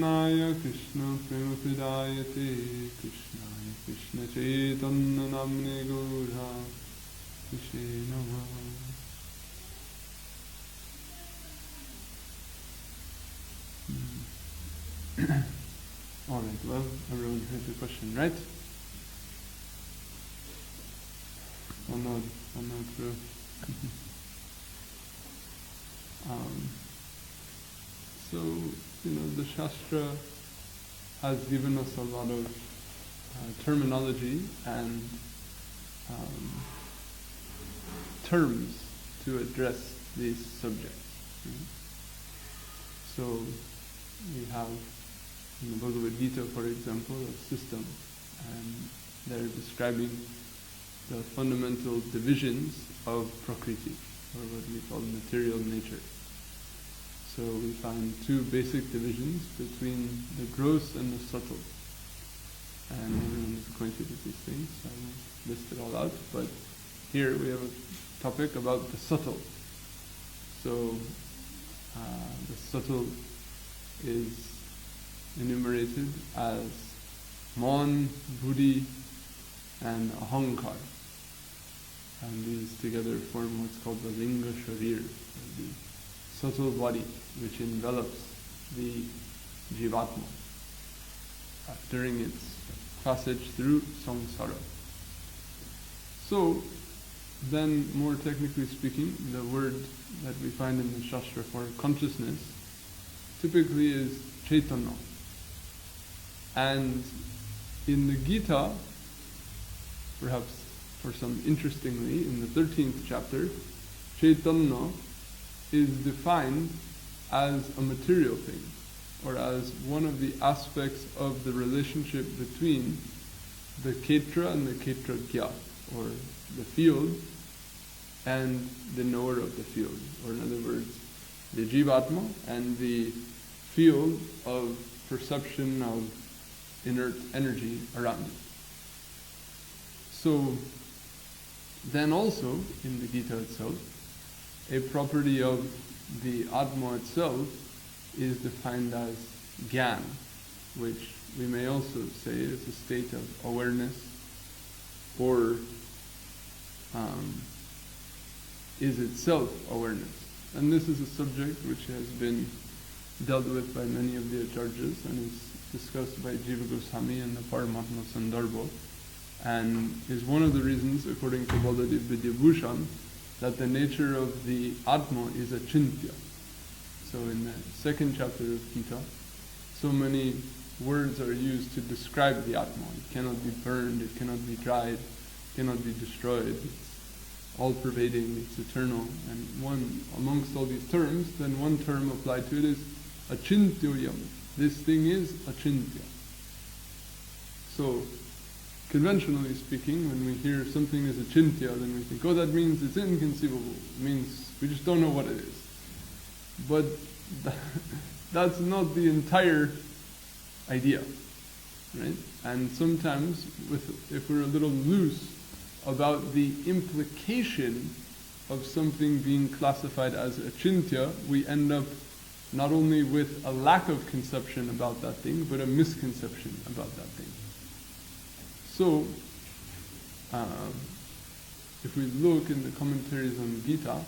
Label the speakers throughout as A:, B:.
A: Krishnaya Krishna Premapidayate Krishnaya Krishna Chaitanya Namne Gaura Vishe Namaha. All right, well, everyone heard the question, right? One nod through. So, the Shastra has given us a lot of terminology and terms to address these subjects. Right? So, we have in the Bhagavad Gita, for example, a system, and they're describing the fundamental divisions of Prakriti, or what we call material nature. So we find two basic divisions between the gross and the subtle. And everyone is acquainted with these things, so I won't list it all out, but here we have a topic about the subtle. So the subtle is enumerated as Mon, Buddhi, and Ahankar. And these together form what's called the Linga Sharir, the subtle body which envelops the Jivatma during its passage through samsara. So, then more technically speaking, the word that we find in the Shastra for consciousness typically is Chaitanya. And in the Gita, perhaps for some interestingly, in the 13th chapter, Chaitanya is defined as a material thing, or as one of the aspects of the relationship between the Kshetra and the Kshetrajna, or the field and the knower of the field, or in other words, the Jivatma and the field of perception of inert energy around it. So then also in the Gita itself, a property of the Atma itself is defined as Gyan, which we may also say is a state of awareness, or is itself awareness. And this is a subject which has been dealt with by many of the Acharyas and is discussed by Jiva Goswami in the Paramatma Sandarbha, and is one of the reasons, according to Baladev Vidyabhushan, that the nature of the Atma is achintya. So in the second chapter of Gita, so many words are used to describe the Atma. It cannot be burned, it cannot be dried, it cannot be destroyed. It's all-pervading, it's eternal. And one amongst all these terms, then one term applied to it is achintyoyam. This thing is achintya. So, conventionally speaking, when we hear something is achintya, then we think, oh, that means it's inconceivable. It means we just don't know what it is. But that's not the entire idea, right? And sometimes, if we're a little loose about the implication of something being classified as achintya, we end up not only with a lack of conception about that thing, but a misconception about that thing. So, if we look in the commentaries on Gita,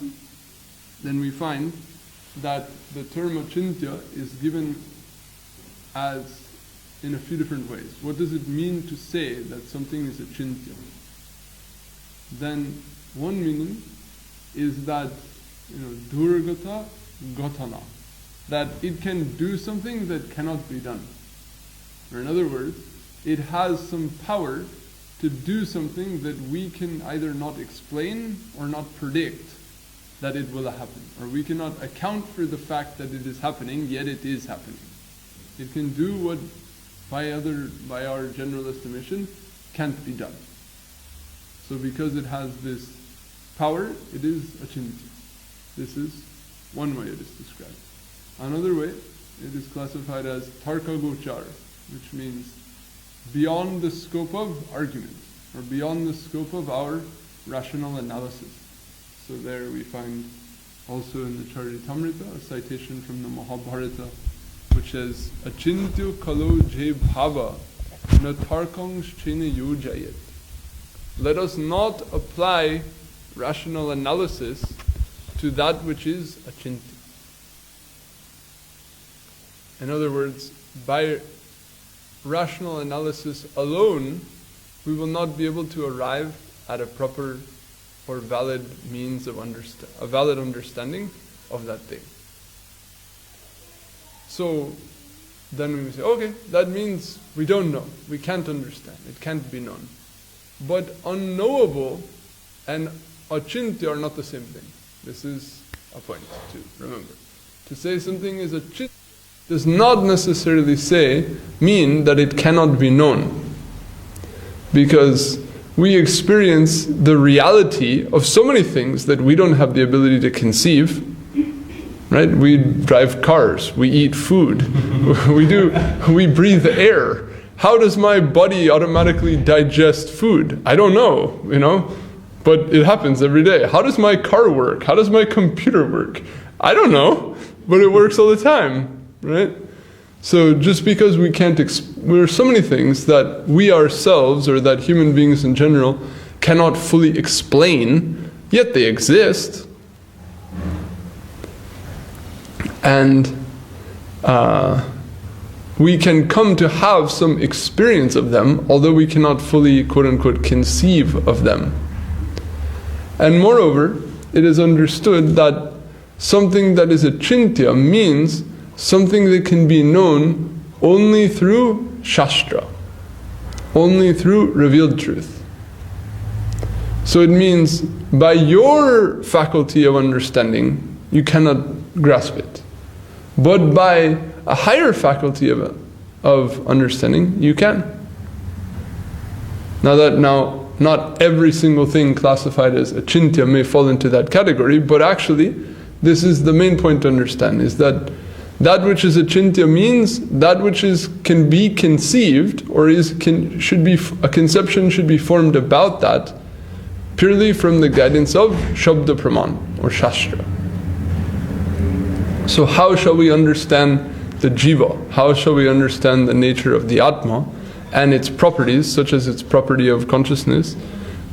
A: then we find that the term achintya is given as in a few different ways. What does it mean to say that something is achintya? Then one meaning is that, durgata gatana, that it can do something that cannot be done. Or in other words, it has some power to do something that we can either not explain or not predict that it will happen. Or we cannot account for the fact that it is happening, yet it is happening. It can do what by our general estimation can't be done. So because it has this power, it is achintya. This is one way it is described. Another way, it is classified as tarkagochar, which means beyond the scope of argument, or beyond the scope of our rational analysis. So there we find also in the Charitamrita a citation from the Mahabharata which says, Achintyo kalo je bhava na tarkang shchena yojayet. Let us not apply rational analysis to that which is achintya. In other words, by rational analysis alone, we will not be able to arrive at a proper or valid means of a valid understanding of that thing. So then we say, okay, that means we don't know, we can't understand, it can't be known. But unknowable and achintya are not the same thing. This is a point to remember. To say something is achintya does not necessarily mean that it cannot be known. Because we experience the reality of so many things that we don't have the ability to conceive. Right? We drive cars, we eat food, we breathe air. How does my body automatically digest food? I don't know, but it happens every day. How does my car work? How does my computer work? I don't know, but it works all the time, right? So just because we can't, there are so many things that we ourselves, or that human beings in general, cannot fully explain, yet they exist. And we can come to have some experience of them, although we cannot fully, quote-unquote, conceive of them. And moreover, it is understood that something that is achintya means something that can be known only through Shastra, only through revealed truth. So it means by your faculty of understanding, you cannot grasp it. But by a higher faculty of understanding, you can. Now, not every single thing classified as achintya may fall into that category, but actually, this is the main point to understand, is that which is achintya means that which can be conceived, or a conception should be formed about that, purely from the guidance of Shabda Praman, or Shastra. So how shall we understand the jiva? How shall we understand the nature of the Atma and its properties, such as its property of consciousness?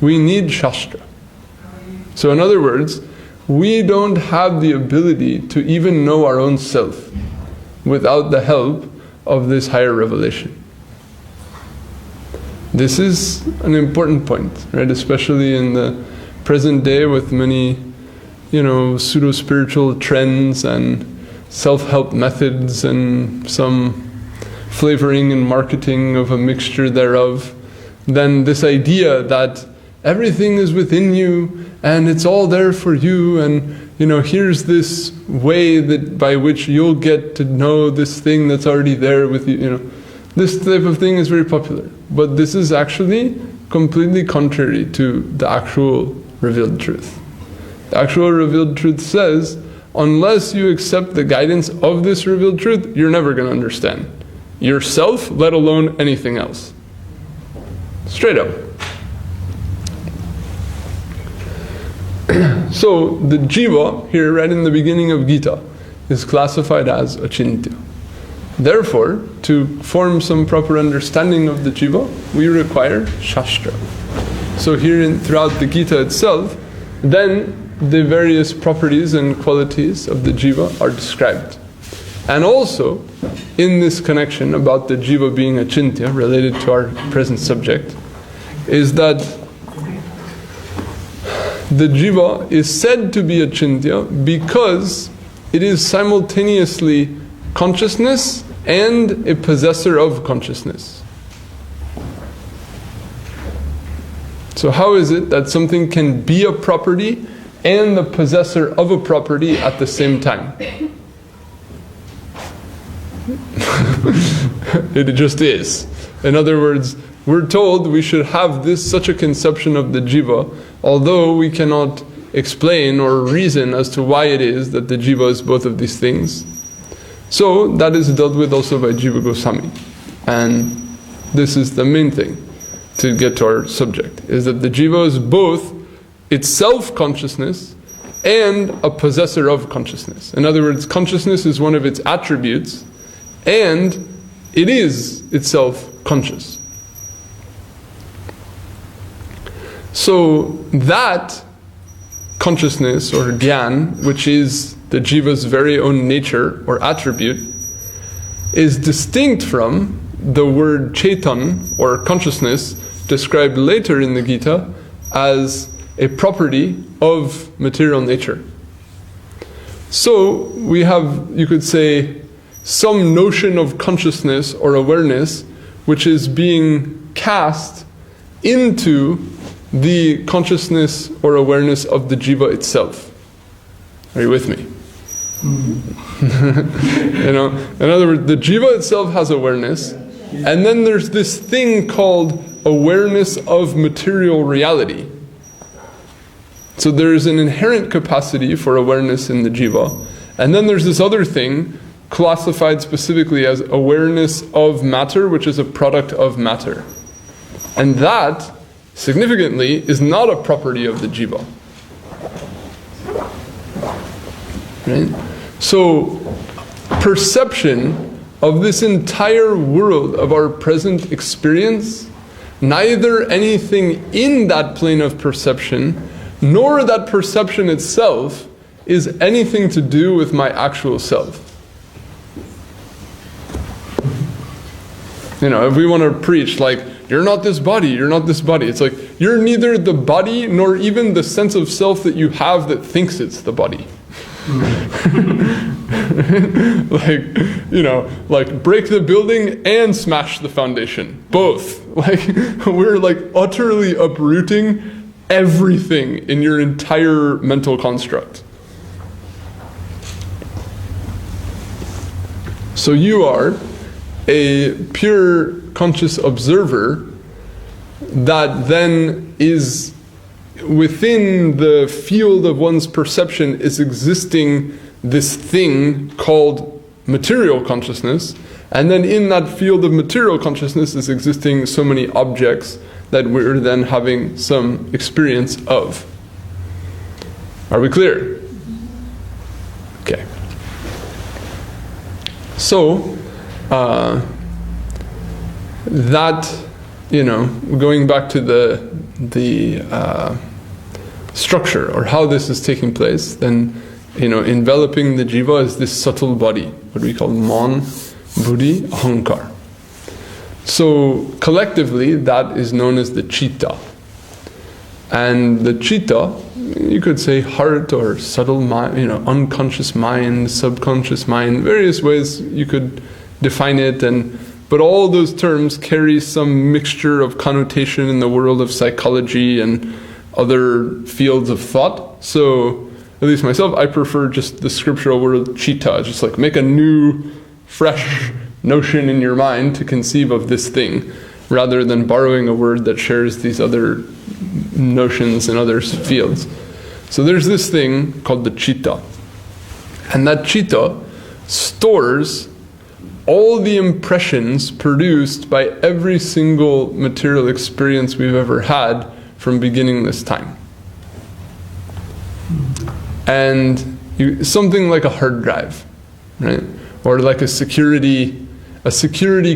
A: We need Shastra. So in other words, we don't have the ability to even know our own self without the help of this higher revelation. This is an important point, right? Especially in the present day with many pseudo-spiritual trends and self-help methods and some flavoring and marketing of a mixture thereof, then this idea that everything is within you and it's all there for you, and here's this way that by which you'll get to know this thing that's already there with you. This type of thing is very popular, but this is actually completely contrary to the actual revealed truth. The actual revealed truth says, unless you accept the guidance of this revealed truth, you're never going to understand yourself, let alone anything else. Straight up. So the jiva here, right in the beginning of Gita, is classified as achintya. Therefore, to form some proper understanding of the jiva, we require Shastra. So here throughout the Gita itself, then the various properties and qualities of the jiva are described. And also, in this connection about the jiva being achintya, related to our present subject, is that the jiva is said to be achintya because it is simultaneously consciousness and a possessor of consciousness. So how is it that something can be a property and the possessor of a property at the same time? It just is. In other words, we're told we should have such a conception of the jiva, although we cannot explain or reason as to why it is that the jiva is both of these things. So that is dealt with also by Jiva Goswami. And this is the main thing to get to our subject, is that the jiva is both itself consciousness and a possessor of consciousness. In other words, consciousness is one of its attributes, and it is itself conscious. So that consciousness or gyan, which is the jiva's very own nature or attribute, is distinct from the word chaitan or consciousness described later in the Gita as a property of material nature. So we have, you could say, some notion of consciousness or awareness which is being cast into the consciousness or awareness of the jiva itself. Are you with me? You know, in other words, the jiva itself has awareness, and then there's this thing called awareness of material reality. So there is an inherent capacity for awareness in the jiva, and then there's this other thing classified specifically as awareness of matter, which is a product of matter. And that, significantly, is not a property of the jiva. Right? So, perception of this entire world of our present experience, neither anything in that plane of perception, nor that perception itself, is anything to do with my actual self. You know, if we want to preach like, you're not this body, you're not this body. It's like, you're neither the body nor even the sense of self that you have that thinks it's the body. Like, you know, like break the building and smash the foundation. Both. Like, we're like utterly uprooting everything in your entire mental construct. So you are a pure conscious observer that then is within the field of one's perception is existing this thing called material consciousness, and then in that field of material consciousness is existing so many objects that we're then having some experience of. Are we clear? Okay. So that, you know, going back to the structure or how this is taking place, then, you know, enveloping the jiva is this subtle body, what we call man, buddhi, ahankar. So collectively that is known as the chitta. And the chitta, you could say heart or subtle mind, you know, unconscious mind, subconscious mind, various ways you could define it, but all those terms carry some mixture of connotation in the world of psychology and other fields of thought. So, at least myself, I prefer just the scriptural word chitta, just like make a new, fresh notion in your mind to conceive of this thing, rather than borrowing a word that shares these other notions in other fields. So there's this thing called the chitta. And that chitta stores all the impressions produced by every single material experience we've ever had from beginningless time. And something like a hard drive, right? Or like a security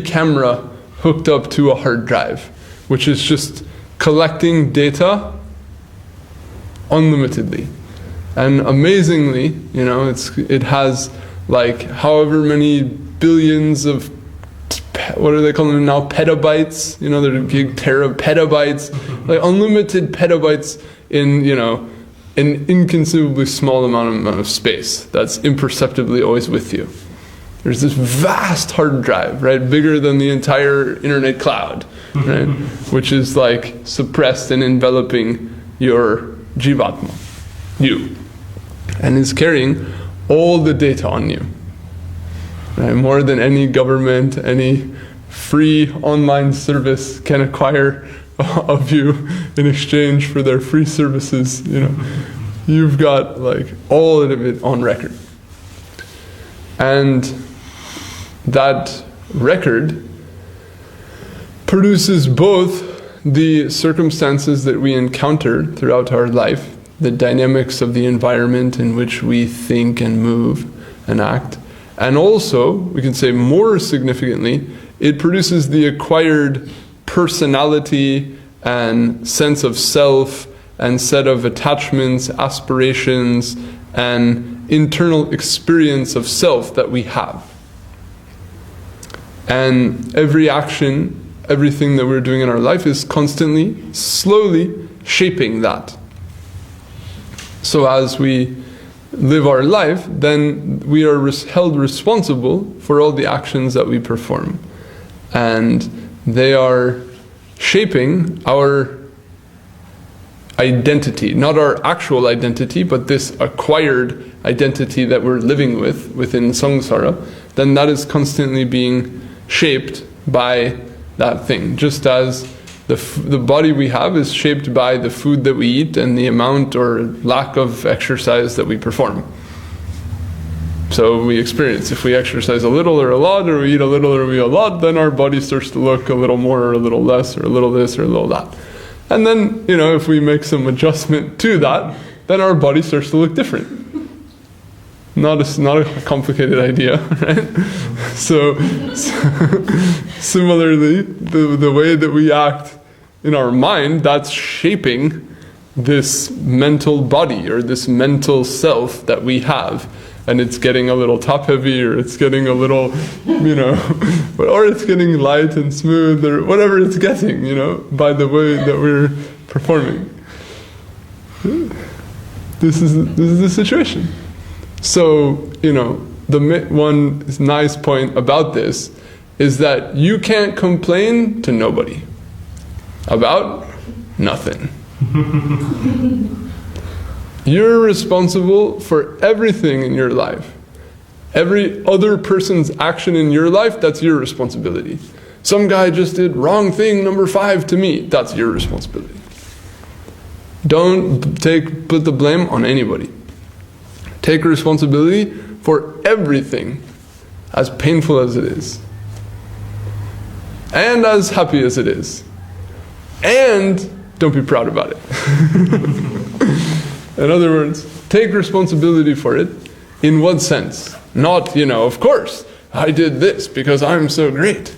A: camera hooked up to a hard drive, which is just collecting data unlimitedly. And amazingly, you know, it has like however many billions of, what are they calling them now, petabytes, you know, they're gig petabytes, like unlimited petabytes in, you know, an inconceivably small amount of space that's imperceptibly always with you. There's this vast hard drive, right, bigger than the entire internet cloud, right, which is like suppressed and enveloping your jivatma, you, and is carrying all the data on you. Right, more than any government, any free online service can acquire of you in exchange for their free services, you know. You've got like all of it on record. And that record produces both the circumstances that we encounter throughout our life, the dynamics of the environment in which we think and move and act, And also, we can say more significantly, it produces the acquired personality and sense of self and set of attachments, aspirations, and internal experience of self that we have. And every action, everything that we're doing in our life is constantly, slowly shaping that. So as we live our life, then we are held responsible for all the actions that we perform. And they are shaping our identity, not our actual identity, but this acquired identity that we're living with within samsara, then that is constantly being shaped by that thing. Just as the body we have is shaped by the food that we eat and the amount or lack of exercise that we perform. So we experience, if we exercise a little or a lot, or we eat a little or we eat a lot, then our body starts to look a little more or a little less, or a little this or a little that. And then, if we make some adjustment to that, then our body starts to look different. Not a complicated idea, right? So similarly, the way that we act in our mind, that's shaping this mental body or this mental self that we have. And it's getting a little top heavy, or it's getting a little, or it's getting light and smooth, or whatever it's getting, by the way that we're performing. This is the situation. So, the one nice point about this is that you can't complain to nobody about nothing. You're responsible for everything in your life. Every other person's action in your life, that's your responsibility. Some guy just did wrong thing number 5 to me, that's your responsibility. Don't put the blame on anybody. Take responsibility for everything, as painful as it is, and as happy as it is. And don't be proud about it. In other words, take responsibility for it. In what sense? Not, of course, I did this because I'm so great,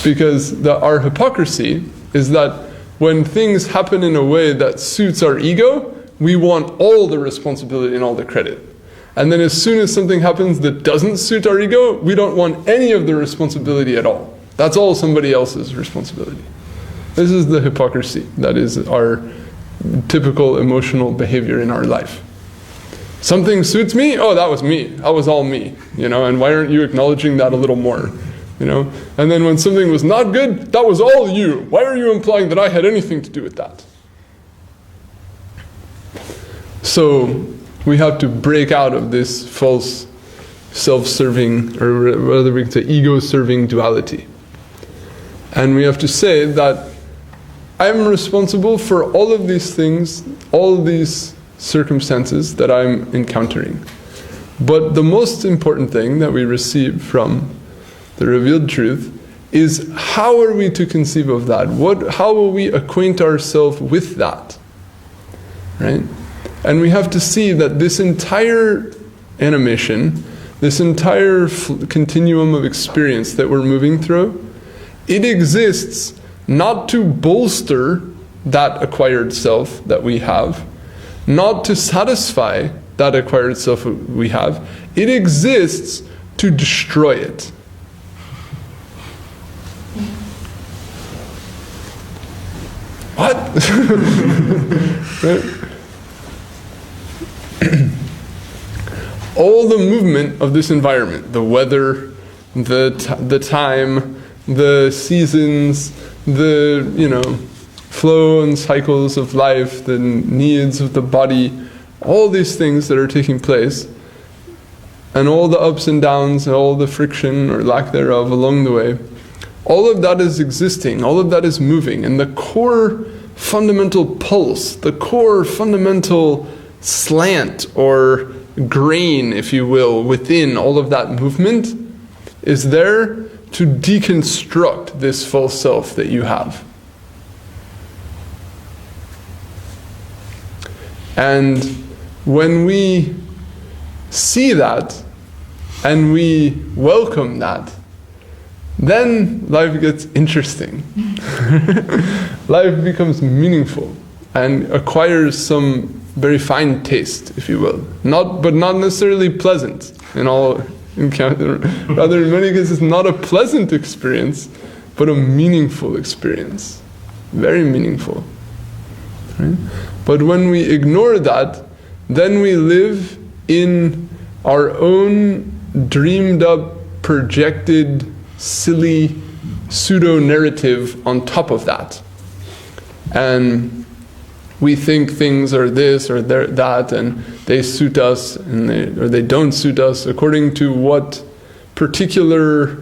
A: Because our hypocrisy is that when things happen in a way that suits our ego, we want all the responsibility and all the credit. And then as soon as something happens that doesn't suit our ego, we don't want any of the responsibility at all. That's all somebody else's responsibility. This is the hypocrisy that is our typical emotional behavior in our life. Something suits me, oh, that was me. That was all me. And why aren't you acknowledging that a little more? And then when something was not good, that was all you. Why are you implying that I had anything to do with that? So we have to break out of this false self-serving, or rather we can say ego-serving duality. And we have to say that I'm responsible for all of these things, all of these circumstances that I'm encountering. But the most important thing that we receive from the revealed truth is, how are we to conceive of that? How will we acquaint ourselves with that? Right? And we have to see that this entire animation, this entire continuum of experience that we're moving through, it exists not to bolster that acquired self that we have, not to satisfy that acquired self we have. It exists to destroy it. What? Right? All the movement of this environment, the weather, the time, the seasons, the flow and cycles of life, the needs of the body, all these things that are taking place, and all the ups and downs, and all the friction or lack thereof along the way, all of that is existing, all of that is moving, and the core fundamental pulse, the core fundamental slant or grain, if you will, within all of that movement is there to deconstruct this false self that you have. And when we see that, and we welcome that, then life gets interesting. Life becomes meaningful and acquires some very fine taste, if you will. But not necessarily pleasant in all encounter. Rather, in many cases, not a pleasant experience, but a meaningful experience. Very meaningful. Right? But when we ignore that, then we live in our own dreamed up, projected, silly pseudo-narrative on top of that. And we think things are this or that, and they suit us, or they don't suit us, according to what particular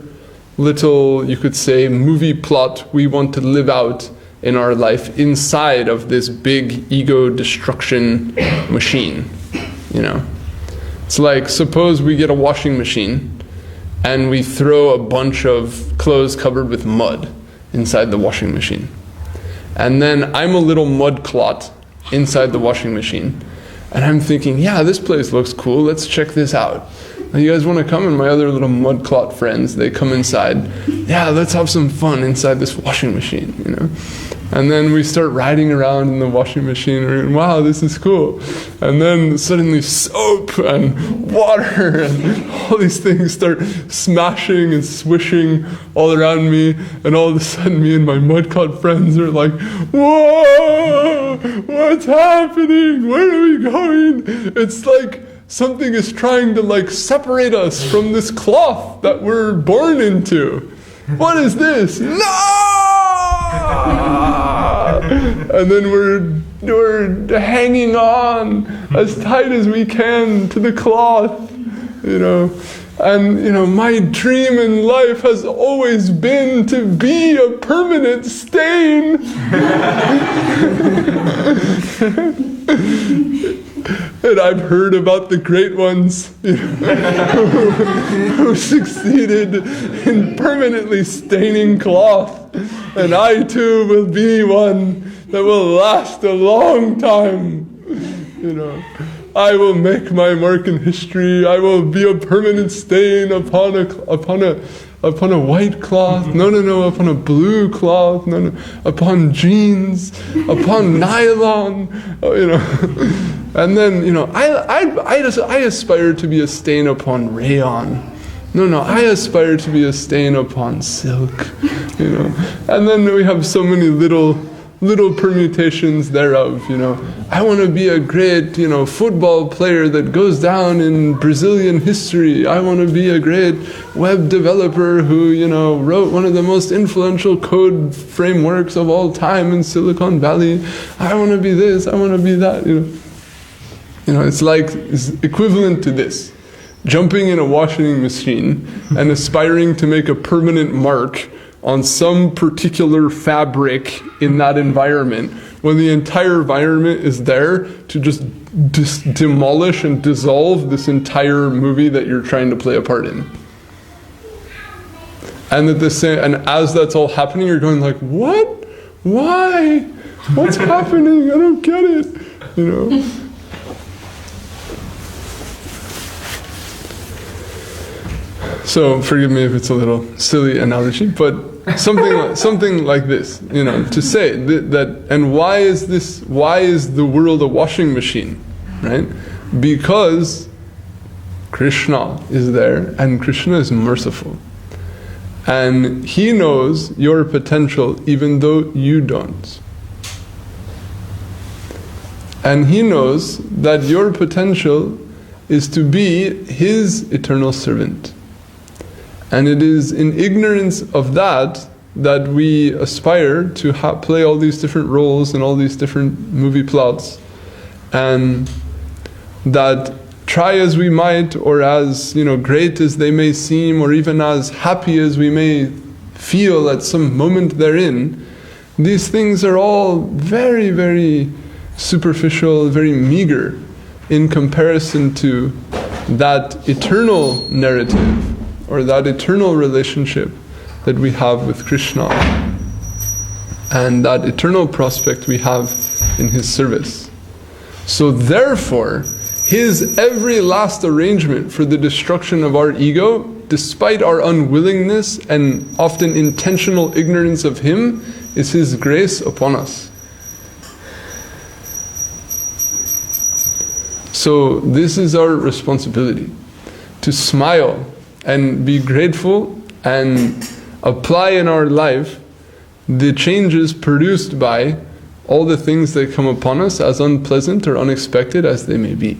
A: little, you could say, movie plot we want to live out in our life inside of this big ego destruction machine. You know, it's like, suppose we get a washing machine and we throw a bunch of clothes covered with mud inside the washing machine. And then I'm a little mud clot inside the washing machine. And I'm thinking, yeah, this place looks cool, let's check this out. You guys want to come? And my other little mud clot friends, they come inside. Yeah, let's have some fun inside this washing machine, you know. And then we start riding around in the washing machine, and wow, this is cool. And then suddenly soap and water and all these things start smashing and swishing all around me. And all of a sudden, me and my mud clot friends are like, whoa, what's happening? Where are we going? It's like something is trying to like separate us from this cloth that we're born into. What is this? No! And then we're hanging on as tight as we can to the cloth, you know. And you know, my dream in life has always been to be a permanent stain. And I've heard about the great ones, you know, who succeeded in permanently staining cloth. And I too will be one that will last a long time. You know, I will make my mark in history. I will be a permanent stain upon a white cloth. No, upon a blue cloth. No, upon jeans, upon nylon. You know, and then you know, I aspire to be a stain upon rayon. No, I aspire to be a stain upon silk. You know, and then we have so many little permutations thereof, you know. I want to be a great, you know, football player that goes down in Brazilian history. I want to be a great web developer who, you know, wrote one of the most influential code frameworks of all time in Silicon Valley. I want to be this, I want to be that, you know. You know, it's equivalent to this. Jumping in a washing machine and aspiring to make a permanent mark on some particular fabric in that environment, when the entire environment is there to just demolish and dissolve this entire movie that you're trying to play a part in. And as that's all happening, you're going like, what? Why? What's happening? I don't get it. You know. So forgive me if it's a little silly analogy, but something like this, you know, to say that. And why is the world a washing machine, right? Because Krishna is there, and Krishna is merciful, and He knows your potential even though you don't, and He knows that your potential is to be His eternal servant. And it is in ignorance of that we aspire to play all these different roles and all these different movie plots, and that try as we might, or as, you know, great as they may seem, or even as happy as we may feel at some moment therein, these things are all very, very superficial, very meager in comparison to that eternal narrative, or that eternal relationship that we have with Krishna, and that eternal prospect we have in His service. So therefore, His every last arrangement for the destruction of our ego, despite our unwillingness and often intentional ignorance of Him, is His grace upon us. So this is our responsibility, to smile and be grateful and apply in our life the changes produced by all the things that come upon us, as unpleasant or unexpected as they may be.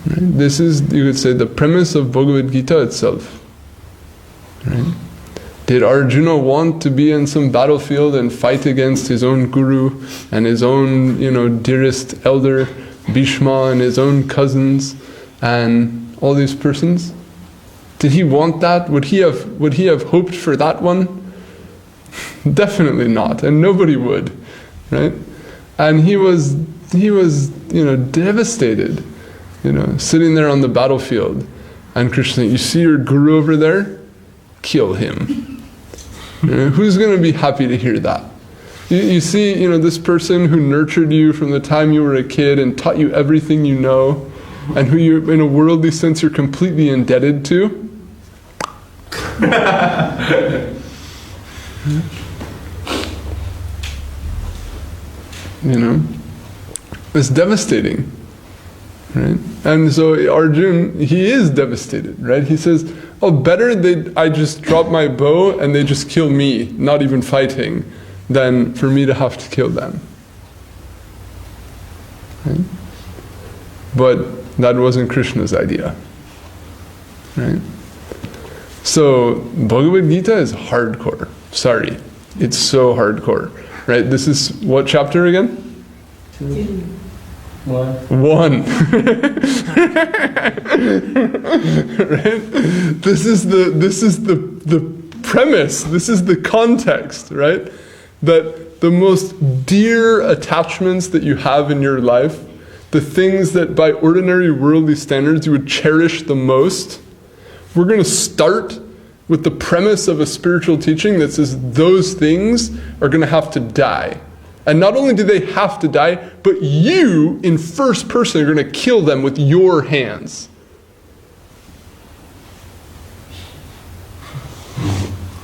A: Right? This is, you could say, the premise of Bhagavad Gita itself. Right? Did Arjuna want to be in some battlefield and fight against his own guru and his own, dearest elder Bhishma and his own cousins and all these persons? Did he want that? Would he have hoped for that one? Definitely not, and nobody would, right? And he was devastated, sitting there on the battlefield, and Krishna, you see your guru over there? Kill him. Who's going to be happy to hear that? You see, this person who nurtured you from the time you were a kid and taught you everything you know, and who you, in a worldly sense, you're completely indebted to. It's devastating, right? And so Arjun, he is devastated, right? He says, oh, better I just drop my bow and they just kill me, not even fighting, than for me to have to kill them. Right? But that wasn't Krishna's idea, right? So Bhagavad Gita is hardcore. Sorry, it's so hardcore, right? This is what chapter again?
B: 2.
A: 1. Right? This is the premise. This is the context, right? That the most dear attachments that you have in your life, the things that by ordinary worldly standards you would cherish the most, we're going to start with the premise of a spiritual teaching that says those things are going to have to die. And not only do they have to die, but you, in first person, are going to kill them with your hands.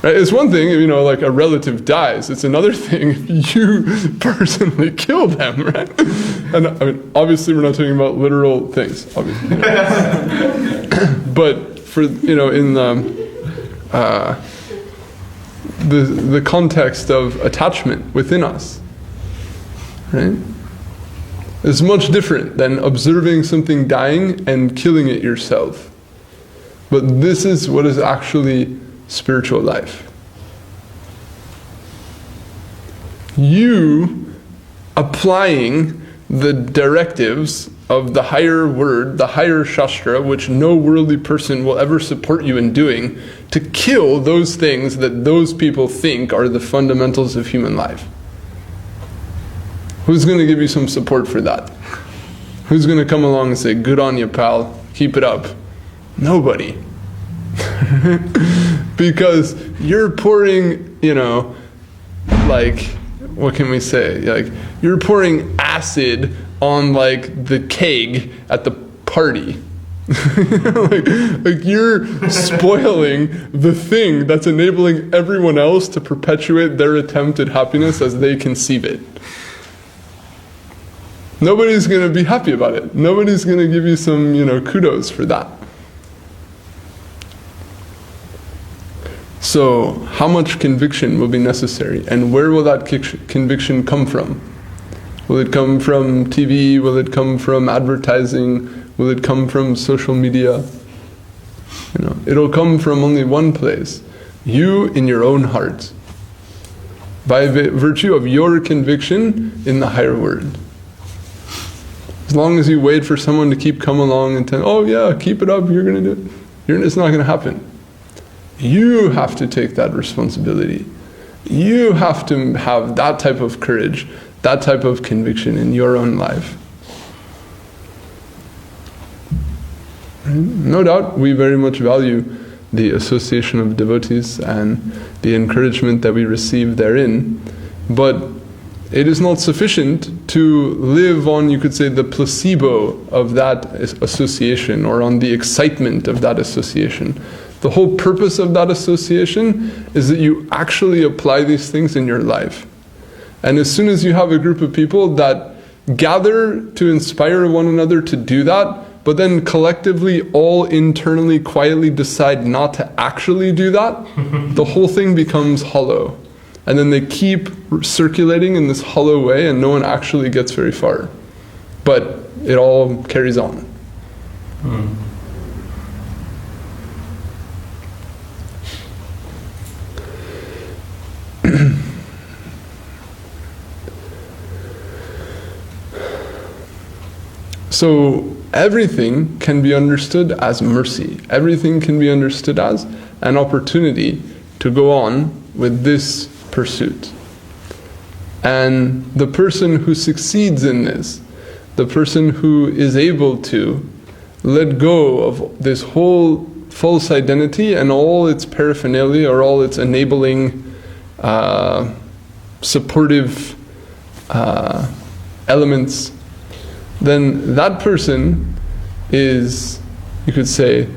A: Right? It's one thing, like a relative dies. It's another thing if you personally kill them, right? And obviously we're not talking about literal things, obviously. But for, in the context of attachment within us, right? It's much different than observing something dying and killing it yourself. But this is what is actually spiritual life. You applying the directives of the higher word, the higher shastra, which no worldly person will ever support you in doing, to kill those things that those people think are the fundamentals of human life. Who's going to give you some support for that? Who's going to come along and say, good on you, pal, keep it up? Nobody. Because you're pouring, what can we say? You're pouring acid on the keg at the party. You're spoiling the thing that's enabling everyone else to perpetuate their attempt at happiness as they conceive it. Nobody's going to be happy about it. Nobody's going to give you some, kudos for that. So, how much conviction will be necessary? And where will that conviction come from? Will it come from TV? Will it come from advertising? Will it come from social media? It'll come from only one place. You in your own heart. By virtue of your conviction in the higher word. As long as you wait for someone to keep coming along and tell, oh yeah, keep it up, you're going to do it. It's not going to happen. You have to take that responsibility. You have to have that type of courage, that type of conviction in your own life. No doubt we very much value the association of devotees and the encouragement that we receive therein, but it is not sufficient to live on, you could say, the placebo of that association, or on the excitement of that association. The whole purpose of that association is that you actually apply these things in your life. And as soon as you have a group of people that gather to inspire one another to do that, but then collectively all internally quietly decide not to actually do that, the whole thing becomes hollow. And then they keep circulating in this hollow way, and no one actually gets very far. But it all carries on. So everything can be understood as mercy. Everything can be understood as an opportunity to go on with this pursuit. And the person who succeeds in this, the person who is able to let go of this whole false identity and all its paraphernalia, or all its enabling, supportive elements, then that person is, you could say,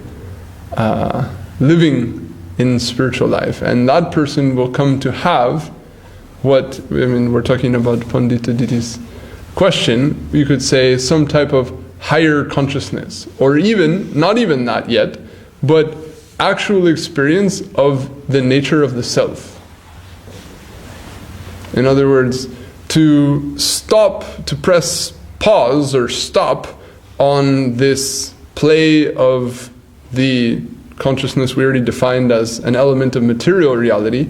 A: living in spiritual life, and that person will come to have what, I mean, we're talking about Pandita Diti's question, you could say some type of higher consciousness, or even, not even that yet, but actual experience of the nature of the self. In other words, to stop, to press pause or stop on this play of the consciousness we already defined as an element of material reality,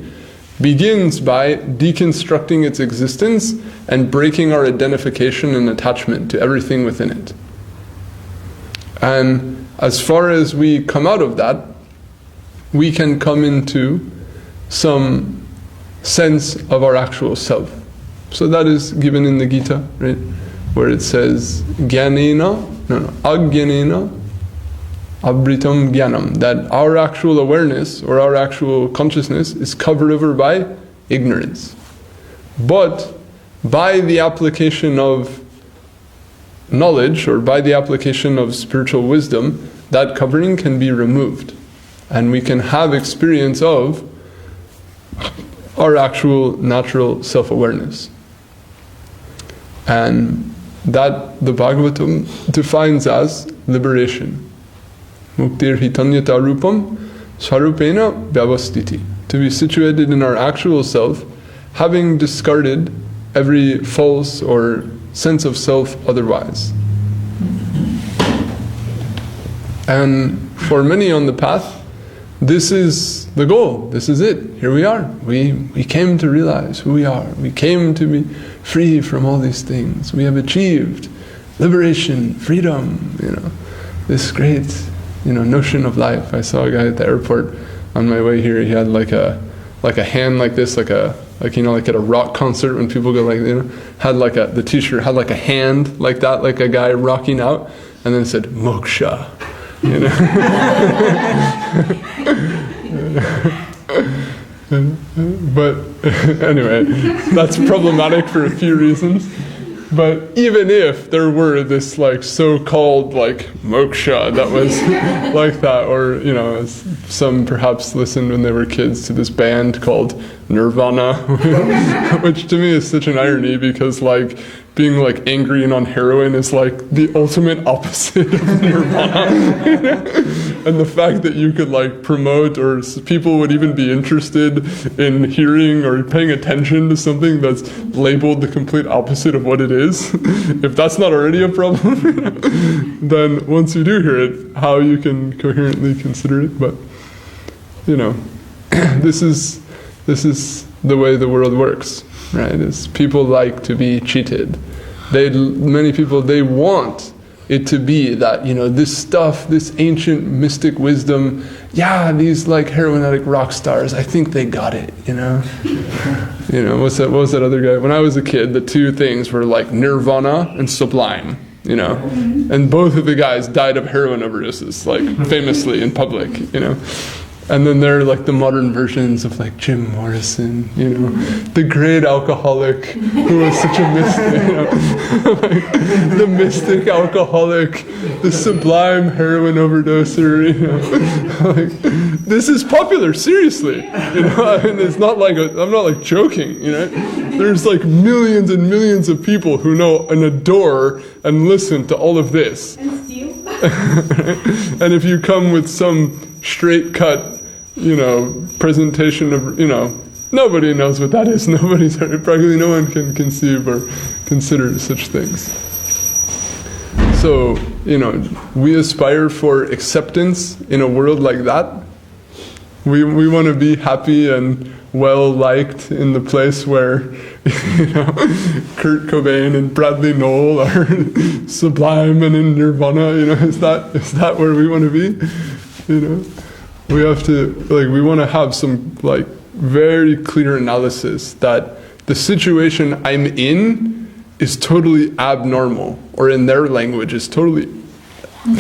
A: begins by deconstructing its existence and breaking our identification and attachment to everything within it. And as far as we come out of that, we can come into some sense of our actual self. So that is given in the Gita, right? Where it says, Agyanena Abritam Jnanam, that our actual awareness or our actual consciousness is covered over by ignorance. But by the application of knowledge, or by the application of spiritual wisdom, that covering can be removed. And we can have experience of our actual natural self-awareness. And that the Bhagavatam defines as liberation. Muktir hitanyata rupam sarupena vyavastiti. To be situated in our actual self, having discarded every false or sense of self otherwise. And for many on the path, this is the goal, this is it, here we are. We came to realize who we are. We came to be free from all these things. We have achieved liberation, freedom, this great, notion of life. I saw a guy at the airport on my way here. He had like a hand like this, like at a rock concert when people go the t-shirt had like a hand like that, like a guy rocking out, and then it said moksha. But anyway, that's problematic for a few reasons. But even if there were this so-called moksha that was like that, or as some perhaps listened when they were kids to this band called Nirvana, which to me is such an irony, because being angry and on heroin is the ultimate opposite of nirvana. And the fact that you could promote, or people would even be interested in hearing or paying attention to something that's labeled the complete opposite of what it is, if that's not already a problem, then once you do hear it, how you can coherently consider it. But this is the way the world works, right? Is people like to be cheated. Many people, they want it to be that, this stuff, this ancient mystic wisdom, these heroin addict rock stars, I think they got it, what was that other guy? When I was a kid, the two things were nirvana and sublime, and both of the guys died of heroin overdoses, famously in public, And then there are like the modern versions of like Jim Morrison, the great alcoholic who was such a mystic, like, the mystic alcoholic, the sublime heroin overdoser, like, this is popular, seriously, I mean, it's not like I'm not like joking, there's like millions and millions of people who know and adore and listen to all of this.
B: And steal.
A: And if you come with some straight cut, presentation of, nobody knows what that is. Practically no one can conceive or consider such things. So, we aspire for acceptance in a world like that. We want to be happy and well liked in the place where, Kurt Cobain and Bradley Noel are sublime and in nirvana. Is that where we want to be? We have to, we want to have some, very clear analysis that the situation I'm in is totally abnormal, or in their language is totally I'm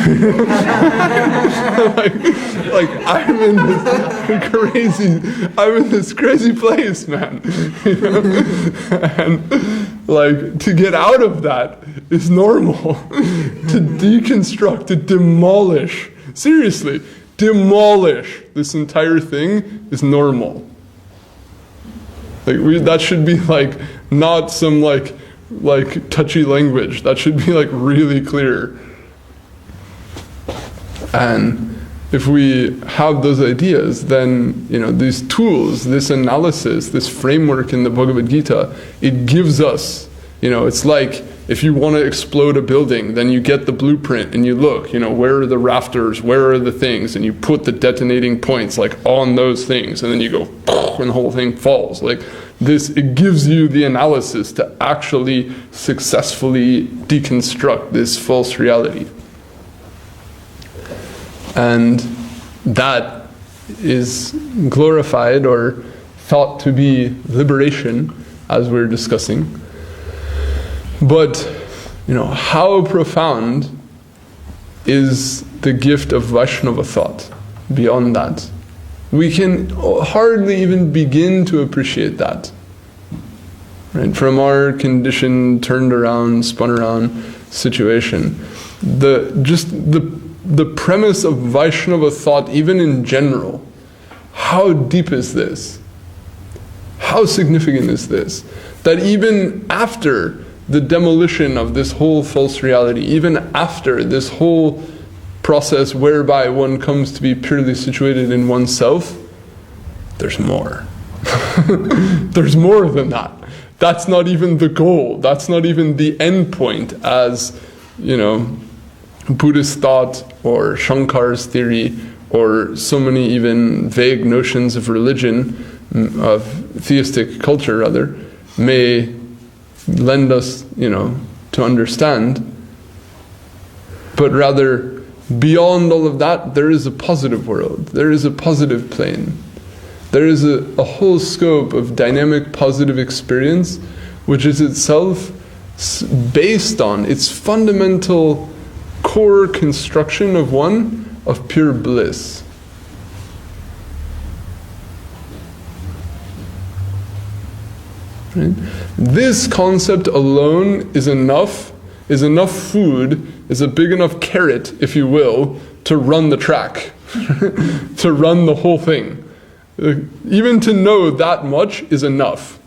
A: in this crazy place, man. And to get out of that is normal. To deconstruct, to demolish, seriously, demolish this entire thing is normal. That should be not some touchy language. That should be really clear. And if we have those ideas, then these tools, this analysis, this framework in the Bhagavad Gita, it gives us, it's like if you want to explode a building, then you get the blueprint and you look, where are the rafters, where are the things, and you put the detonating points on those things, and then you go, and the whole thing falls. It gives you the analysis to actually successfully deconstruct this false reality. And that is glorified or thought to be liberation, as we're discussing. But, how profound is the gift of Vaishnava thought beyond that? We can hardly even begin to appreciate that. Right? From our conditioned, turned around, spun around situation. The premise of Vaishnava thought, even in general, how deep is this? How significant is this? That even after the demolition of this whole false reality, even after this whole process whereby one comes to be purely situated in oneself, there's more. There's more than that. That's not even the goal. That's not even the end point, as, Buddhist thought or Shankar's theory or so many even vague notions of religion, of theistic culture rather, may lend us, to understand. But rather, beyond all of that, there is a positive world. There is a positive plane. There is a whole scope of dynamic positive experience, which is itself based on its fundamental core construction of pure bliss. Right? This concept alone is enough food, is a big enough carrot, if you will, to run the track, to run the whole thing. Even to know that much is enough.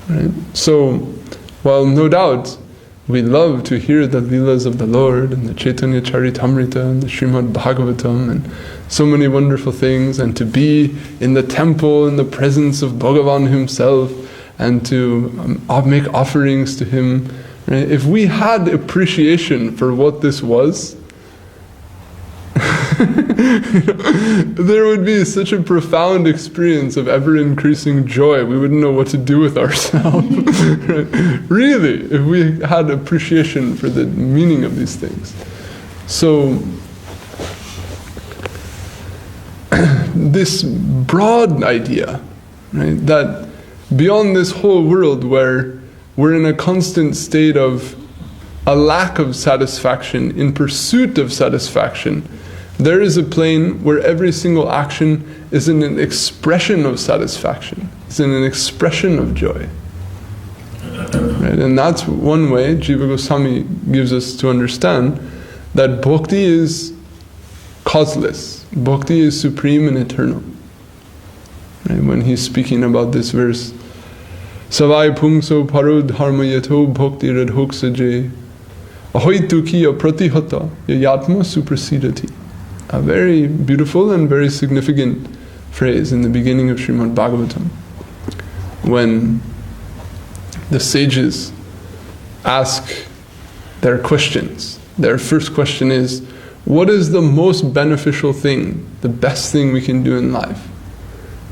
A: Right? So, while no doubt we love to hear the Leelas of the Lord and the Chaitanya Charitamrita and the Srimad Bhagavatam and so many wonderful things, and to be in the temple in the presence of Bhagavan himself and to make offerings to him. Right? If we had appreciation for what this was, there would be such a profound experience of ever-increasing joy. We wouldn't know what to do with ourselves. Right? Really, if we had appreciation for the meaning of these things. So, this broad idea, right, that beyond this whole world where we're in a constant state of a lack of satisfaction in pursuit of satisfaction, there is a plane where every single action is in an expression of satisfaction. It's in an expression of joy. Right? And that's one way Jiva Goswami gives us to understand that bhakti is causeless. Bhakti is supreme and eternal. Right? When he's speaking about this verse, Savai pungso paro dharma yato bhakti radhoksaje ahoituki apratihata yayatma suprasidati. A very beautiful and very significant phrase in the beginning of Srimad Bhagavatam, when the sages ask their questions. Their first question is, what is the most beneficial thing, the best thing we can do in life?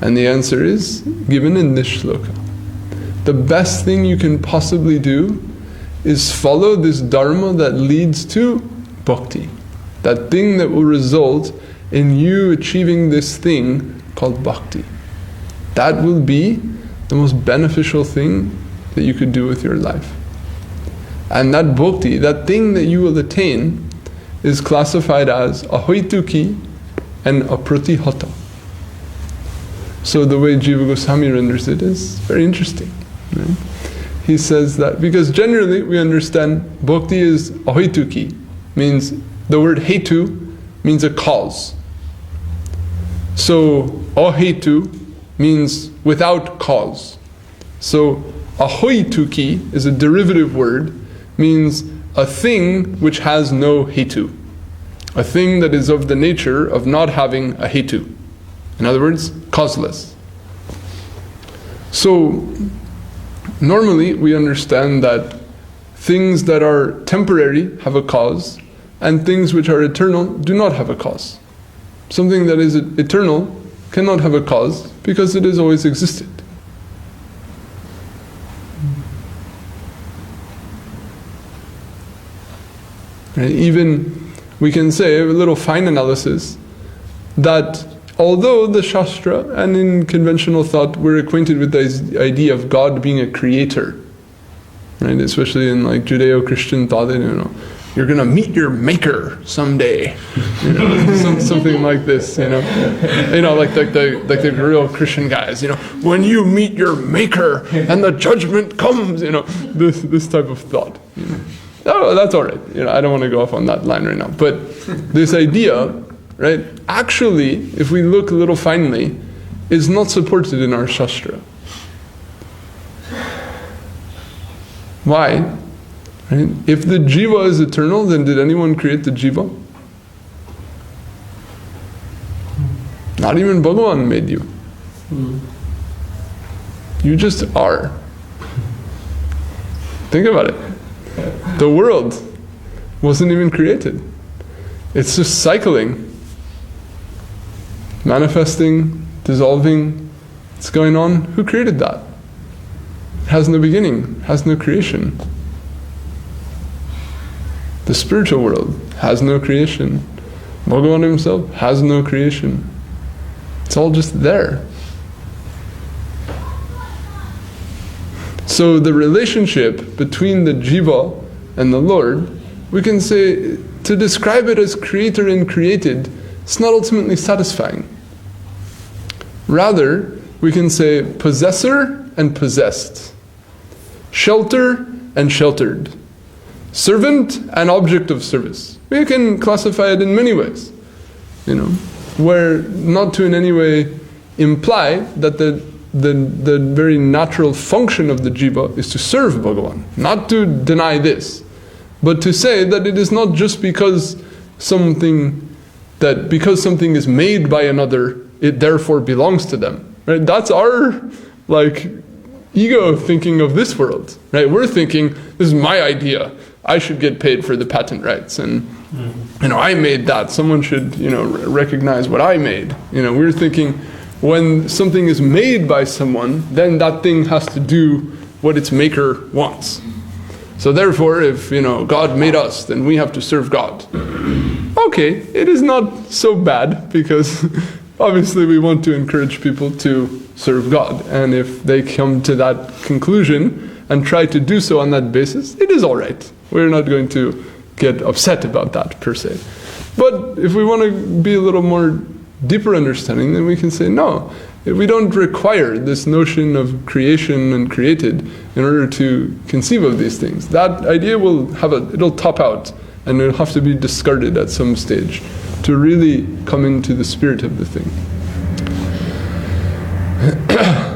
A: And the answer is given in this shloka. The best thing you can possibly do is follow this dharma that leads to bhakti. That thing that will result in you achieving this thing called bhakti. That will be the most beneficial thing that you could do with your life. And that bhakti, that thing that you will attain, is classified as ahoituki and apratihata. So the way Jiva Goswami renders it is very interesting. Right? He says that because generally we understand bhakti is ahoituki, means the word hetu means a cause. So ahetu means without cause. So ahoituki is a derivative word, means a thing which has no hetu. A thing that is of the nature of not having a hetu. In other words, causeless. So normally we understand that things that are temporary have a cause, and things which are eternal do not have a cause. Something that is eternal cannot have a cause because it has always existed. Right? Even we can say, a little fine analysis, that although the Shastra and in conventional thought we're acquainted with the idea of God being a creator, right? Especially in like Judeo-Christian thought, you're going to meet your maker someday, something like this, like the real Christian guys, when you meet your maker and the judgment comes, this type of thought. Oh, that's all right. I don't want to go off on that line right now. But this idea, right, actually, if we look a little finely, is not supported in our Shastra. Why? Right? If the jiva is eternal, then did anyone create the jiva? Not even Bhagavan made you. You just are. Think about it. The world wasn't even created. It's just cycling, manifesting, dissolving. It's going on. Who created that? It has no beginning, has no creation. The spiritual world has no creation. Bhagavan himself has no creation. It's all just there. So the relationship between the jiva and the Lord, we can say, to describe it as creator and created, it's not ultimately satisfying. Rather, we can say possessor and possessed, shelter and sheltered, servant and object of service. We can classify it in many ways, where not to in any way imply that the very natural function of the jiva is to serve Bhagavan, not to deny this, but to say that it is not just because something is made by another, it therefore belongs to them. Right? That's our ego thinking of this world. Right? We're thinking, this is my idea. I should get paid for the patent rights, and I made that. Someone should recognize what I made. We're thinking, when something is made by someone, then that thing has to do what its maker wants. So therefore, if God made us, then we have to serve God. Okay, it is not so bad, because obviously we want to encourage people to serve God, and if they come to that conclusion and try to do so on that basis, it is all right. We're not going to get upset about that per se. But if we want to be a little more deeper understanding, then we can say, no, we don't require this notion of creation and created in order to conceive of these things. That idea it'll top out, and it'll have to be discarded at some stage to really come into the spirit of the thing.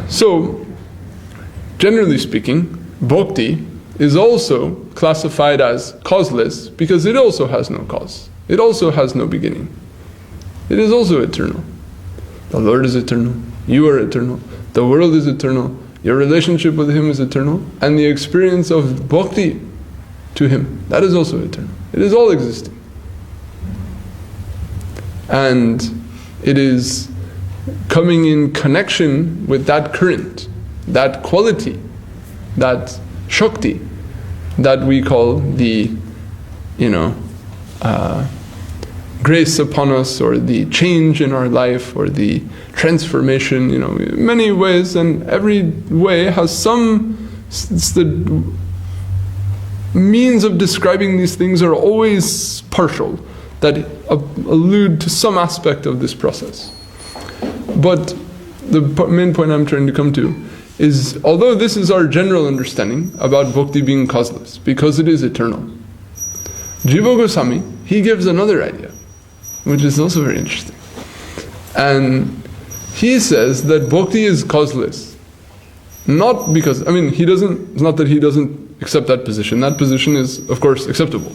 A: So, generally speaking, Bhakti is also classified as causeless because it also has no cause. It also has no beginning. It is also eternal. The Lord is eternal. You are eternal. The world is eternal. Your relationship with Him is eternal. And the experience of Bhakti to Him, that is also eternal. It is all existing. And it is coming in connection with that current, that quality, that Shakti, that we call the, grace upon us, or the change in our life, or the transformation, in many ways, and every way has it's the means of describing these things are always partial, that allude to some aspect of this process. But the main point I'm trying to come to is, although this is our general understanding about Bhakti being causeless, because it is eternal, Jiva Goswami, he gives another idea, which is also very interesting. And he says that Bhakti is causeless, not because, it's not that he doesn't accept that position. That position is, of course, acceptable.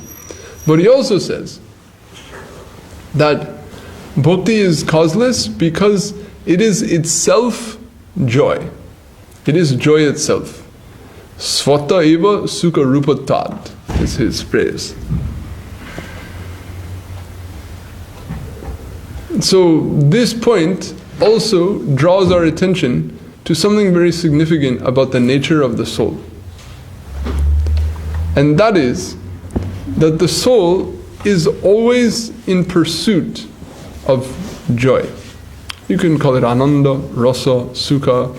A: But he also says that Bhakti is causeless because it is itself joy. It is joy itself. Svata eva sukha rupa tad is his phrase. So this point also draws our attention to something very significant about the nature of the soul. And that is that the soul is always in pursuit of joy. You can call it ananda, rasa, sukha,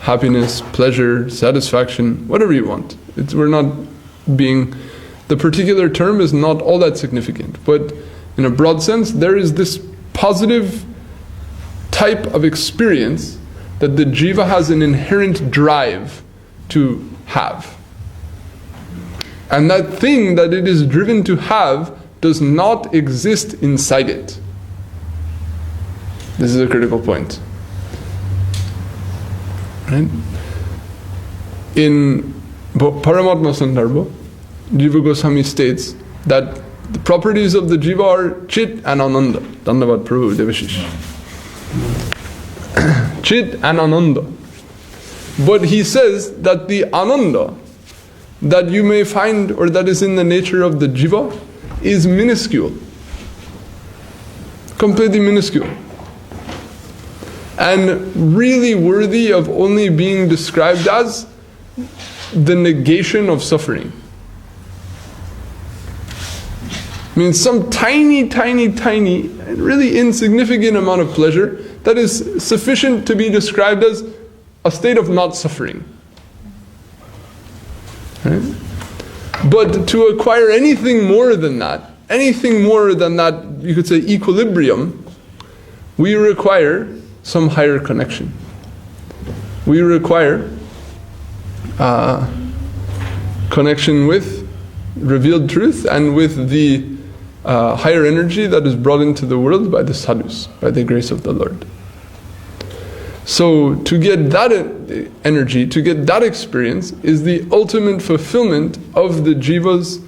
A: happiness, pleasure, satisfaction, whatever you want. The particular term is not all that significant, but in a broad sense, there is this positive type of experience that the jiva has an inherent drive to have. And that thing that it is driven to have does not exist inside it. This is a critical point. Right? In Paramatma Sandarbha, Jiva Goswami states that the properties of the jiva are chit and ananda. Dandavad Prabhu Devashish. Chit and ananda. But he says that the ananda that you may find, or that is in the nature of the jiva, is minuscule. Completely minuscule. And really worthy of only being described as the negation of suffering. Some tiny, and really insignificant amount of pleasure that is sufficient to be described as a state of not suffering. Right? But to acquire anything more than that, you could say equilibrium, we require some higher connection. We require connection with revealed truth and with the higher energy that is brought into the world by the sadhus, by the grace of the Lord. So to get that energy, to get that experience, is the ultimate fulfillment of the jiva's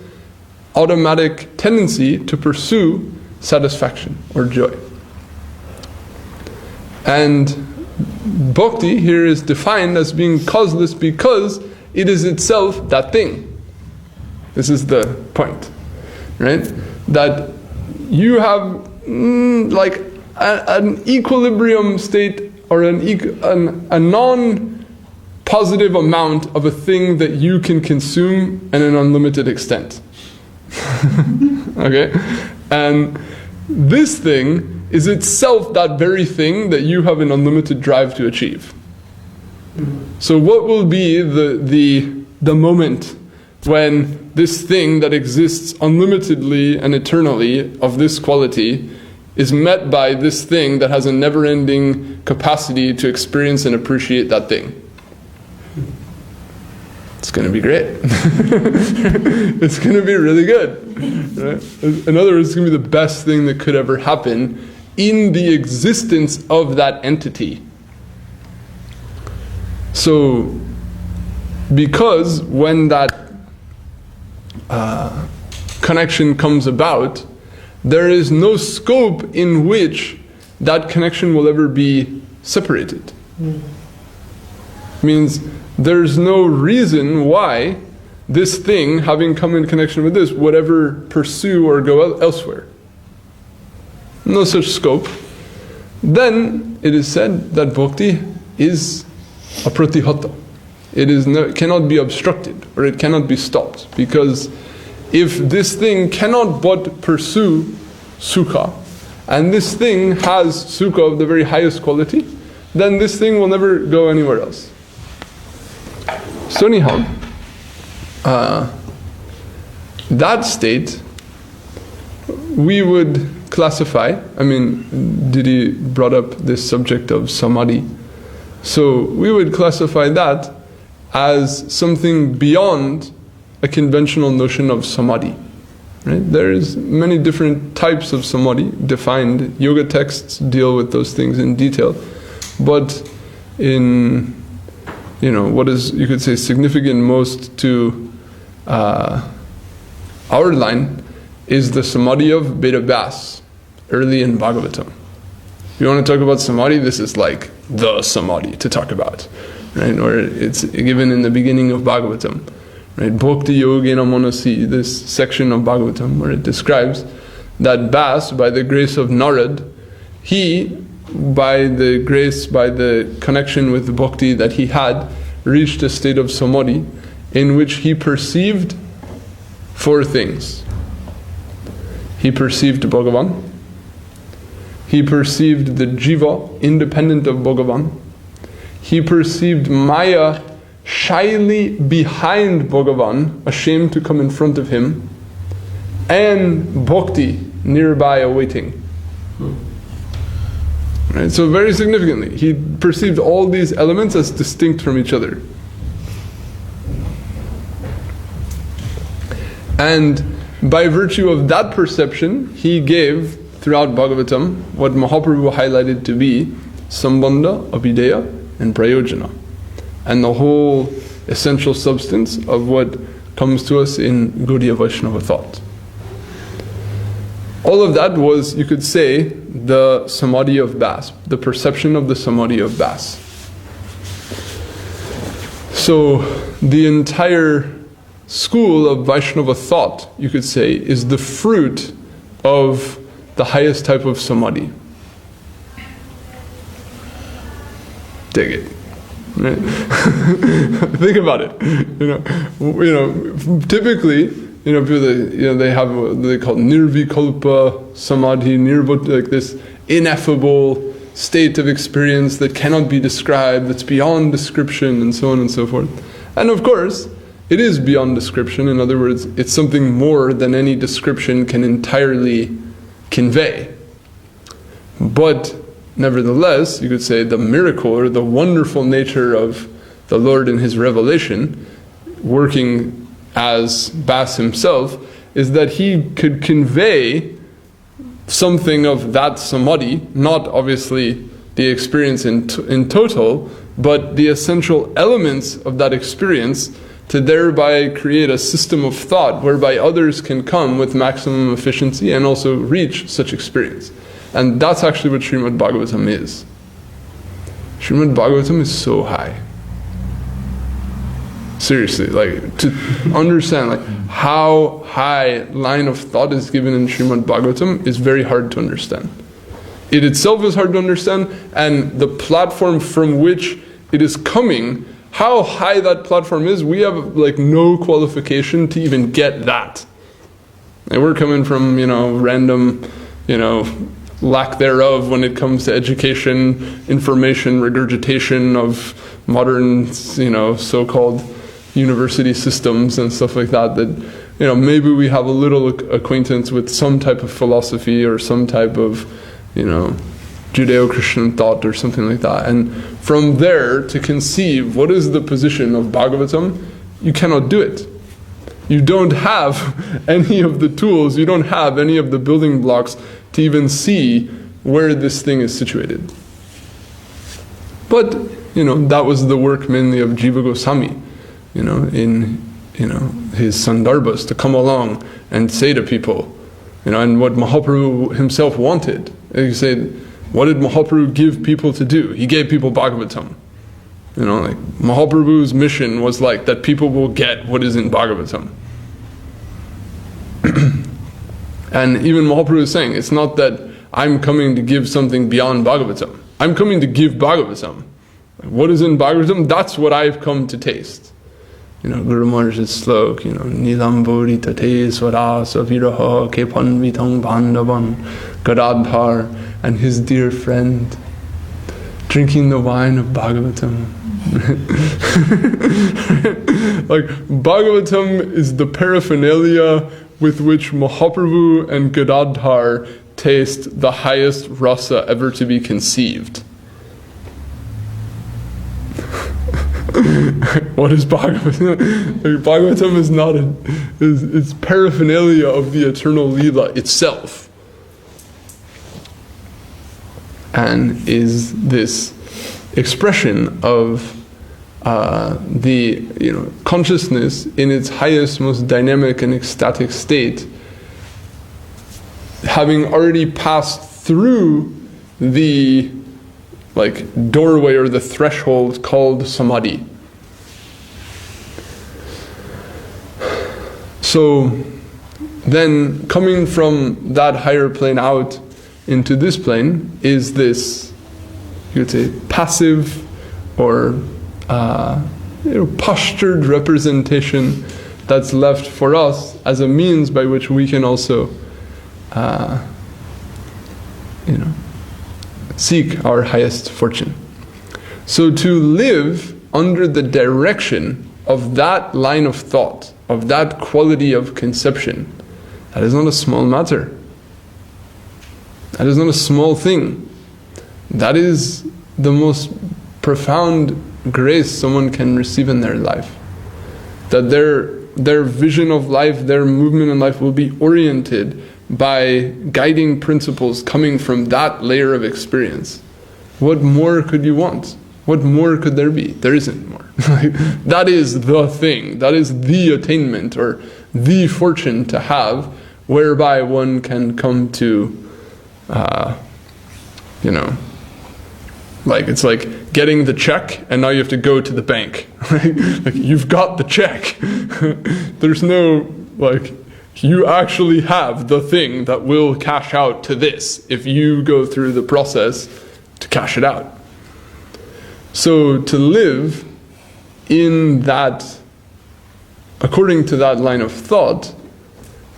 A: automatic tendency to pursue satisfaction or joy. And Bhakti here is defined as being causeless because it is itself that thing. This is the point, right? That you have an equilibrium state, or a non-positive amount of a thing that you can consume in an unlimited extent. Okay? And this thing is itself that very thing that you have an unlimited drive to achieve. So what will be the moment when this thing that exists unlimitedly and eternally of this quality is met by this thing that has a never-ending capacity to experience and appreciate that thing. It's going to be great. It's going to be really good. Right? In other words, it's going to be the best thing that could ever happen in the existence of that entity. So, because when that connection comes about, there is no scope in which that connection will ever be separated. Means there's no reason why this thing, having come in connection with this, would ever pursue or go elsewhere. No such scope. Then it is said that bhakti is a pratihata. It cannot be obstructed, or it cannot be stopped, because if this thing cannot but pursue sukha, and this thing has sukha of the very highest quality, then this thing will never go anywhere else. So anyhow, that state we would classify, Didi brought up this subject of samadhi, so we would classify that as something beyond a conventional notion of samadhi. Right? There's many different types of samadhi defined. Yoga texts deal with those things in detail, but in what is, you could say, significant most to our line is the samadhi of Veda Vyas, early in Bhagavatam. If you want to talk about samadhi, this is like the samadhi to talk about, right? Or it's given in the beginning of Bhagavatam. Right, Bhakti Yogena Manasi, this section of Bhagavatam, where it describes that Vyas, by the grace of Narad, he, by the connection with the bhakti that he had, reached a state of samadhi in which he perceived four things. He perceived Bhagavan, he perceived the jiva, independent of Bhagavan, he perceived Maya shyly behind Bhagavan, ashamed to come in front of him, and bhakti nearby awaiting. Right? So very significantly, he perceived all these elements as distinct from each other. And by virtue of that perception, he gave throughout Bhagavatam what Mahaprabhu highlighted to be Sambandha, Abhideya and Prayojana, and the whole essential substance of what comes to us in Gaudiya Vaishnava thought. All of that was, you could say, the samadhi of Vyas, the perception of the samadhi of Vyas. So the entire school of Vaishnava thought, you could say, is the fruit of the highest type of samadhi. Dig it. Right? Think about it. Typically, people they have what they call nirvikalpa samadhi, like this ineffable state of experience that cannot be described, that's beyond description, and so on and so forth. And of course, it is beyond description. In other words, it's something more than any description can entirely convey. But nevertheless, you could say the miracle or the wonderful nature of the Lord in His revelation, working as Vyas himself, is that He could convey something of that samadhi, not obviously the experience in total, but the essential elements of that experience, to thereby create a system of thought whereby others can come with maximum efficiency and also reach such experience. And that's actually what Srimad Bhagavatam is. Srimad Bhagavatam is so high. Seriously, to understand how high line of thought is given in Srimad Bhagavatam is very hard to understand. It itself is hard to understand, and the platform from which it is coming, how high that platform is, we have no qualification to even get that. And we're coming from, random, lack thereof when it comes to education, information, regurgitation of modern, so-called university systems and stuff like that, maybe we have a little acquaintance with some type of philosophy or some type of, Judeo-Christian thought or something like that. And from there to conceive what is the position of Bhagavatam, you cannot do it. You don't have any of the tools, you don't have any of the building blocks to even see where this thing is situated. But, that was the work mainly of Jiva Goswami, in his Sandarbhas, to come along and say to people, and what Mahaprabhu himself wanted. He said, what did Mahaprabhu give people to do? He gave people Bhagavatam. Mahaprabhu's mission was that people will get what is in Bhagavatam. And even Mahaprabhu is saying, it's not that I'm coming to give something beyond Bhagavatam. I'm coming to give Bhagavatam. What is in Bhagavatam? That's what I've come to taste. Guru Maharaj's slok, Nilambori tate swara saviraha kepan vitang bandavan Gadadhar and his dear friend drinking the wine of Bhagavatam. Bhagavatam is the paraphernalia with which Mahaprabhu and Gadadhar taste the highest rasa ever to be conceived. What is Bhagavatam? Bhagavatam is not it's paraphernalia of the eternal Leela itself, and is this expression of the consciousness in its highest, most dynamic and ecstatic state, having already passed through the doorway or the threshold called samadhi. So then coming from that higher plane out into this plane is this, you could say, passive or postured representation that's left for us as a means by which we can also seek our highest fortune. So to live under the direction of that line of thought, of that quality of conception, that is not a small matter. That is not a small thing. That is the most profound grace someone can receive in their life. That their vision of life, their movement in life will be oriented by guiding principles coming from that layer of experience. What more could you want? What more could there be? There isn't more. That is the thing. That is the attainment or the fortune to have, whereby one can come to, it's like getting the check and now you have to go to the bank. You've got the check. There's no, you actually have the thing that will cash out to this if you go through the process to cash it out. So to live in that, according to that line of thought,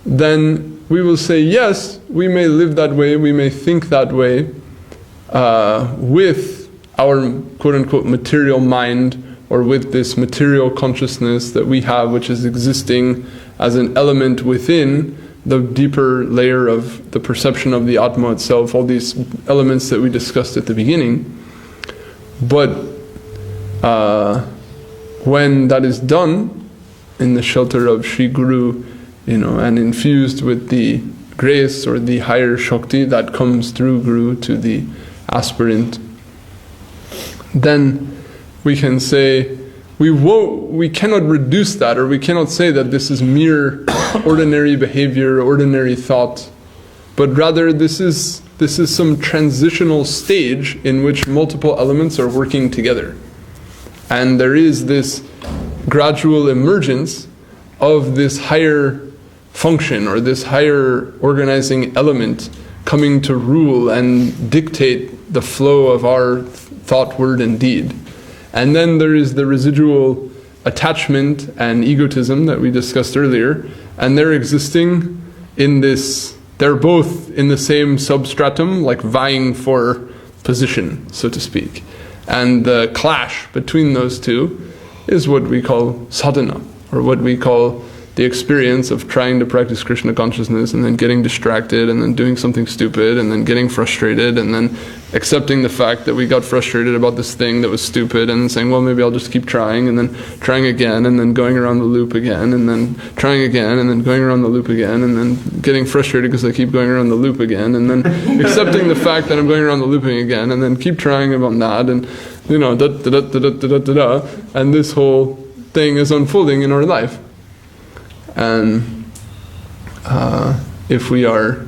A: then we will say, yes, we may live that way, we may think that way, with our quote-unquote material mind, or with this material consciousness that we have, which is existing as an element within the deeper layer of the perception of the Atma itself, all these elements that we discussed at the beginning. But when that is done in the shelter of Sri Guru, and infused with the grace or the higher Shakti that comes through Guru to the aspirant, then we can say, we cannot reduce that, or we cannot say that this is mere ordinary behavior, ordinary thought, but rather this is some transitional stage in which multiple elements are working together. And there is this gradual emergence of this higher function or this higher organizing element coming to rule and dictate the flow of our thought, word and deed. And then there is the residual attachment and egotism that we discussed earlier, and they're existing in this, they're both in the same substratum, vying for position, so to speak. And the clash between those two is what we call sadhana, or what we call the experience of trying to practice Krishna consciousness and then getting distracted and then doing something stupid and then getting frustrated and then accepting the fact that we got frustrated about this thing that was stupid and then saying, well, maybe I'll just keep trying, and then trying again and then going around the loop again and then trying again and then going around the loop again and then getting frustrated because I keep going around the loop again and then accepting the fact that I'm going around the looping again and then keep trying about that, and and this whole thing is unfolding in our life. And if we are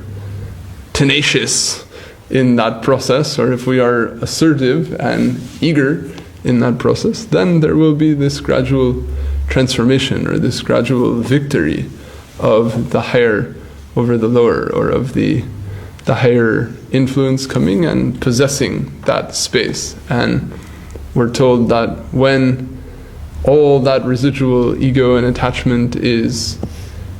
A: tenacious in that process, or if we are assertive and eager in that process, then there will be this gradual transformation, or this gradual victory of the higher over the lower, or of the higher influence coming and possessing that space. And we're told that when all that residual ego and attachment is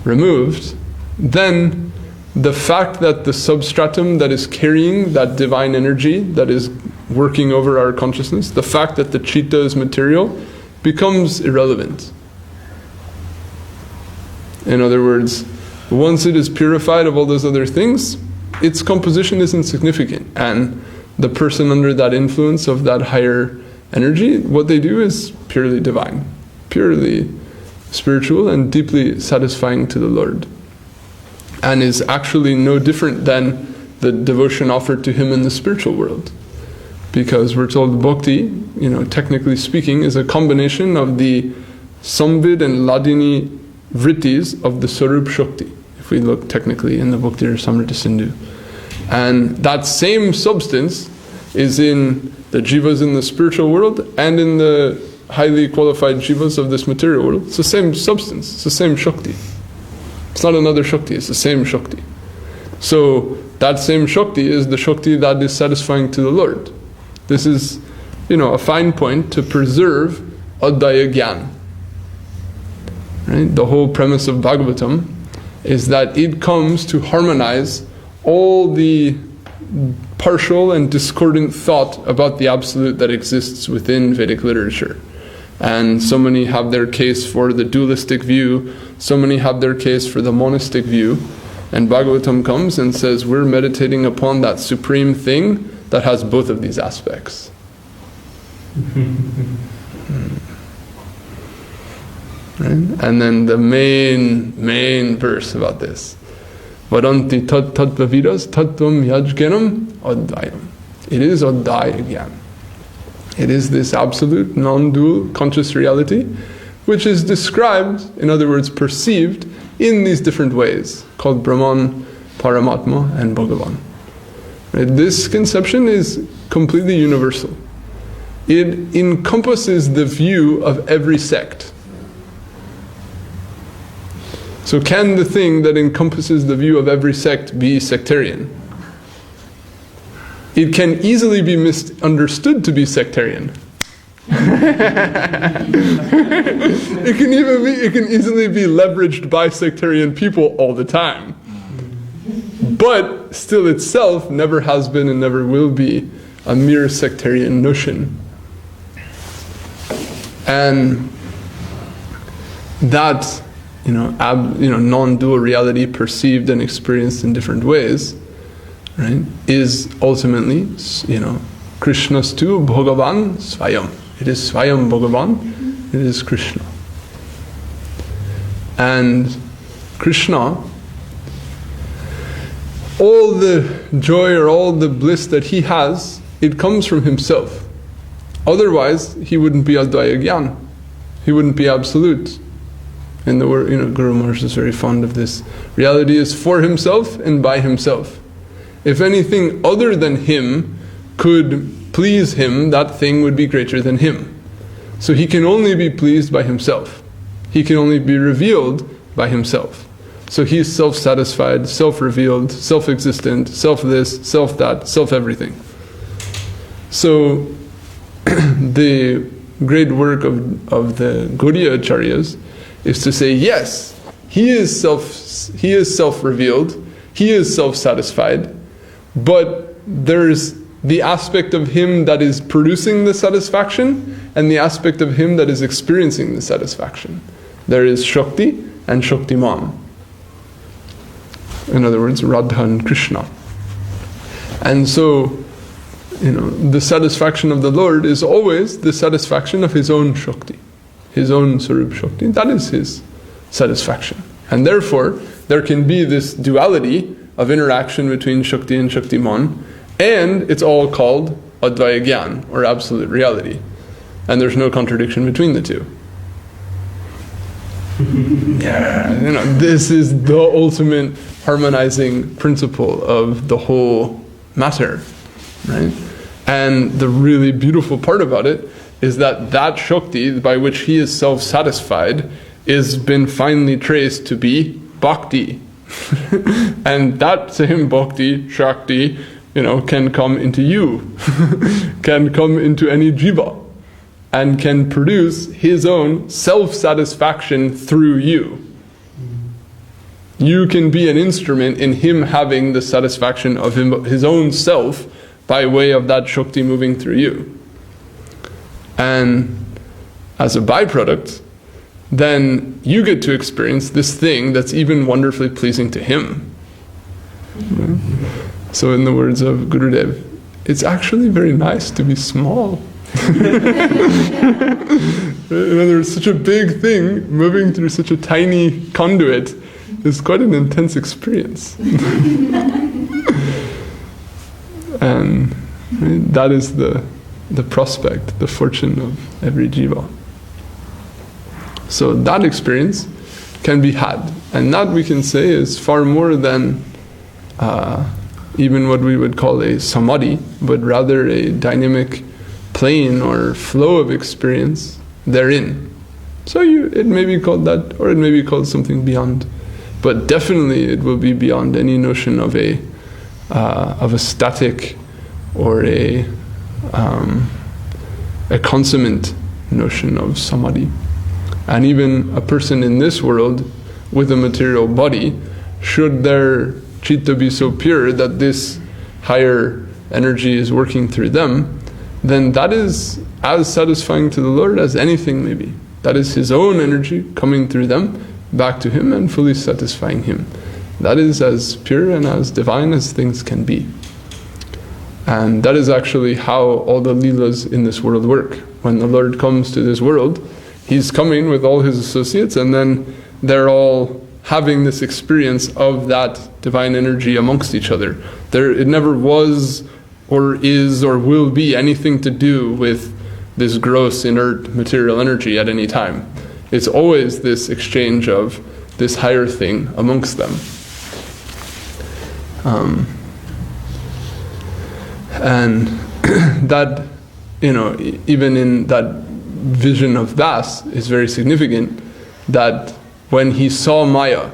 A: removed, then the fact that the substratum that is carrying that divine energy that is working over our consciousness, the fact that the chitta is material, becomes irrelevant. In other words, once it is purified of all those other things, its composition is insignificant, and the person under that influence of that higher energy, what they do is purely divine, purely spiritual, and deeply satisfying to the Lord, and is actually no different than the devotion offered to Him in the spiritual world. Because we're told Bhakti, technically speaking, is a combination of the Samvid and Ladini vrittis of the Sarup Shakti, if we look technically in the Bhakti Rasamrita Sindhu. And that same substance is in the jivas in the spiritual world and in the highly qualified jivas of this material world. It's the same substance, it's the same Shakti. It's not another Shakti, it's the same Shakti. So that same Shakti is the Shakti that is satisfying to the Lord. This is, a fine point to preserve Advaya Gyan. Right? The whole premise of Bhagavatam is that it comes to harmonize all the partial and discordant thought about the Absolute that exists within Vedic literature. And so many have their case for the dualistic view, so many have their case for the monistic view, and Bhagavatam comes and says we're meditating upon that supreme thing that has both of these aspects. Right? And then the main verse about this, Vadanti tat tattvavidas tattvam yajganam advayam. It is Advaya Gyan. It is this absolute, non-dual conscious reality, which is described, in other words, perceived in these different ways, called Brahman, Paramatma, and Bhagavan. Right? This conception is completely universal. It encompasses the view of every sect. So can the thing that encompasses the view of every sect be sectarian? It can easily be misunderstood to be sectarian. It can easily be leveraged by sectarian people all the time. But still itself never has been and never will be a mere sectarian notion. And that non-dual reality perceived and experienced in different ways, right, is ultimately, Krishnastu Bhagavan Svayam. It is Svayam Bhagavan, it is Krishna. And Krishna, all the joy or all the bliss that he has, it comes from himself. Otherwise, he wouldn't be Advaya Gyan. He wouldn't be absolute. In the word, Guru Maharaj is very fond of this. Reality is for himself and by himself. If anything other than him could please him, that thing would be greater than him. So he can only be pleased by himself. He can only be revealed by himself. So he's self-satisfied, self-revealed, self-existent, self-this, self-that, self-everything. So the great work of the Gaudiya Acharyas is to say, yes, he is self-revealed, he is self-satisfied, but there's the aspect of him that is producing the satisfaction and the aspect of him that is experiencing the satisfaction. There is Shakti and Shaktiman. In other words, Radha and Krishna. And so, the satisfaction of the Lord is always the satisfaction of his own Shakti, his own Sarup Shakti. That is his satisfaction. And therefore, there can be this duality of interaction between Shakti and Shaktiman, and it's all called Advaya Gyan, or absolute reality. And there's no contradiction between the two. This is the ultimate harmonizing principle of the whole matter, right? And the really beautiful part about it is that Shakti by which he is self-satisfied is been finally traced to be Bhakti. And that same Bhakti, Shakti, can come into you, can come into any jiva, and can produce his own self-satisfaction through you. You can be an instrument in him having the satisfaction of his own self by way of that Shakti moving through you. And as a byproduct, then you get to experience this thing that's even wonderfully pleasing to him. So in the words of Gurudev, it's actually very nice to be small. There's such a big thing moving through such a tiny conduit is quite an intense experience. And that is the prospect, the fortune of every jiva. So that experience can be had, and that we can say is far more than even what we would call a samadhi, but rather a dynamic plane or flow of experience therein. So it may be called that, or it may be called something beyond, but definitely it will be beyond any notion of a static or a consummate notion of samadhi. And even a person in this world with a material body, should their chitta be so pure that this higher energy is working through them, then that is as satisfying to the Lord as anything may be. That is his own energy coming through them back to him and fully satisfying him. That is as pure and as divine as things can be. And that is actually how all the leelas in this world work. When the Lord comes to this world, he's coming with all his associates, and then they're all having this experience of that divine energy amongst each other. It never was or is or will be anything to do with this gross inert material energy at any time. It's always this exchange of this higher thing amongst them. And that, even in that vision of Das is very significant, that when he saw Maya,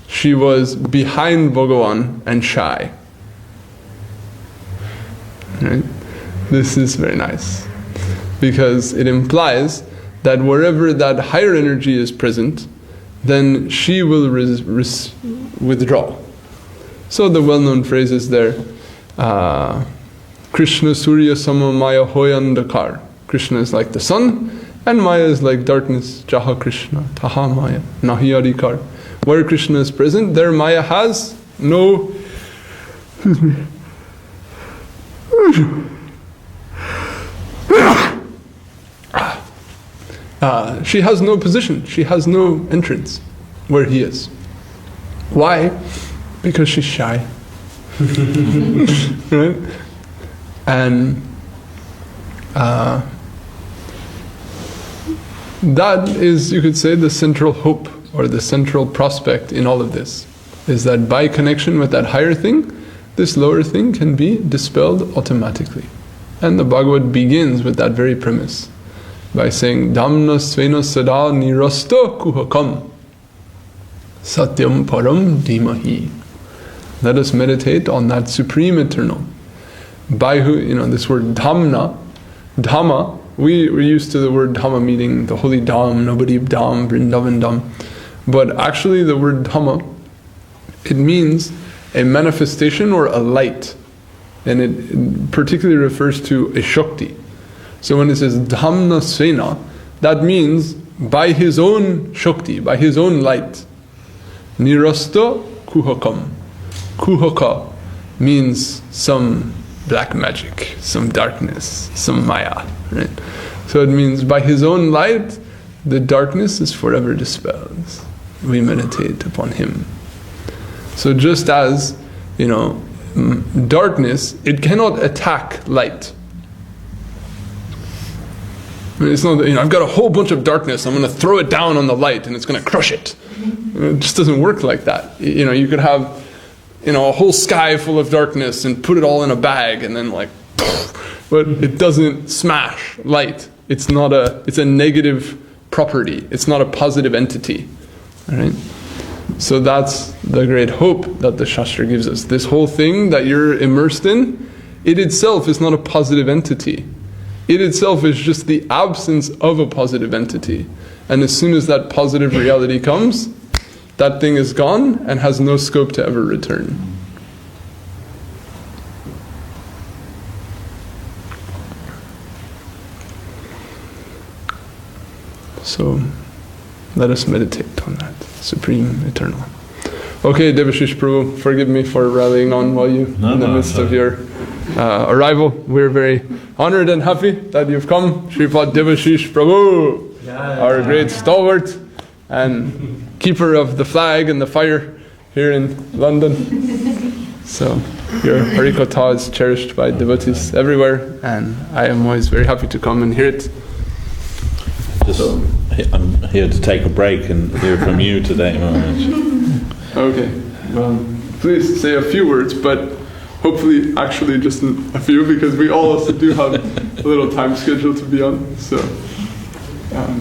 A: she was behind Bhagavan and shy. Right? This is very nice, because it implies that wherever that higher energy is present, then she will withdraw. So the well-known phrase is there, Krishna Surya Sama Maya Hoyandakar. Krishna is like the sun, and Maya is like darkness. Jaha Krishna, Taha Maya, Nahi Adhikar. Where Krishna is present, there Maya has no... she has no position, she has no entrance where he is. Why? Because she's shy. Right? And that is, you could say, the central hope or the central prospect in all of this, is that by connection with that higher thing, this lower thing can be dispelled automatically. And the Bhagavad begins with that very premise by saying, Dhamna svena sada nirasta kuhakam satyam param dhimahi. Let us meditate on that supreme eternal. By who, this word Dhamma, we're used to the word Dhamma meaning the holy Dham, Navadip Dham, Vrindavan Dham. But actually the word Dhamma, it means a manifestation or a light and it particularly refers to a Shakti. So when it says Dhamma Svena, that means by his own Shakti, by his own light. Nirasta Kuhakam. Kuhaka means some black magic, some darkness, some Maya, right? So it means by his own light, the darkness is forever dispelled. We meditate upon him. So just as, darkness, it cannot attack light. It's not, I've got a whole bunch of darkness, I'm going to throw it down on the light and it's going to crush it. It just doesn't work like that. You could have, a whole sky full of darkness and put it all in a bag and then but it doesn't smash light. It's a negative property. It's not a positive entity. All right? So that's the great hope that the Shastra gives us. This whole thing that you're immersed in, it itself is not a positive entity. It itself is just the absence of a positive entity. And as soon as that positive reality comes, that thing is gone and has no scope to ever return. So let us meditate on that, Supreme Eternal. Okay, Devashish Prabhu, forgive me for rallying on while you in the midst of your arrival. We're very honored and happy that you've come. Shripad Devashish Prabhu, our great stalwart and keeper of the flag and the fire here in London. So your Harikatha is cherished by devotees everywhere, and I am always very happy to come and hear it.
B: I'm here to take a break and hear from you today, Maharaj.
A: Okay, well, please say a few words, but hopefully actually just a few, because we all also do have a little time schedule to be on. So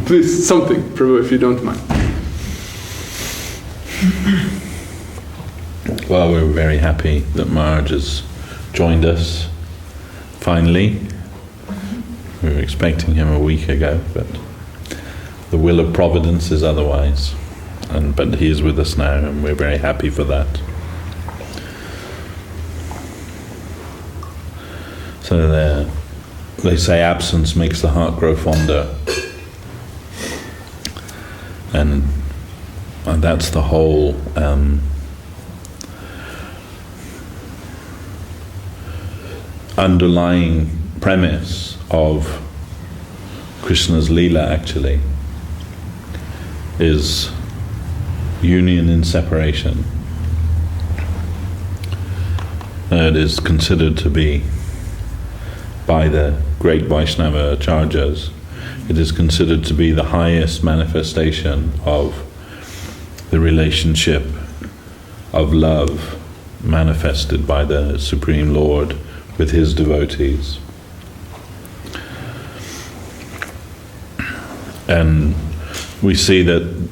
A: please, something, Prabhu, if you don't mind.
B: Well, we're very happy that Maharaj has joined us, finally. We were expecting him a week ago, but the will of Providence is otherwise. But he is with us now, and we're very happy for that. So they say absence makes the heart grow fonder. And that's the whole underlying premise of Krishna's Leela, actually, is union in separation. It is considered to be, by the great Vaishnava Acharyas, it is considered to be the highest manifestation of the relationship of love manifested by the Supreme Lord with his devotees. And we see that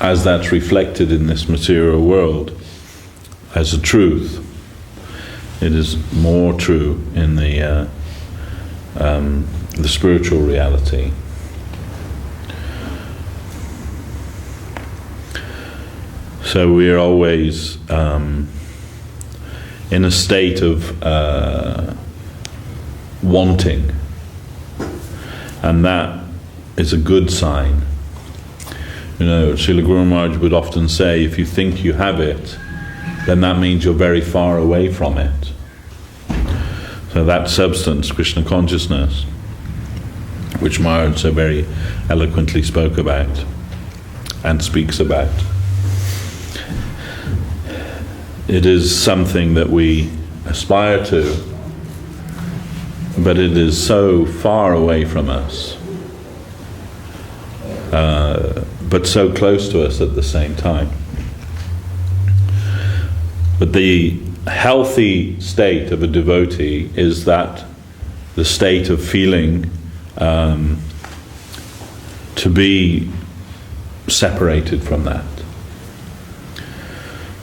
B: as that's reflected in this material world as a truth, it is more true in the spiritual reality. So we are always in a state of wanting, and that is a good sign. Srila Guru Maharaj would often say, if you think you have it, then that means you're very far away from it. So that substance, Krishna consciousness, which Maharaj so very eloquently spoke about and speaks about, it is something that we aspire to, but it is so far away from us, but so close to us at the same time. But the healthy state of a devotee is that the state of feeling to be separated from that.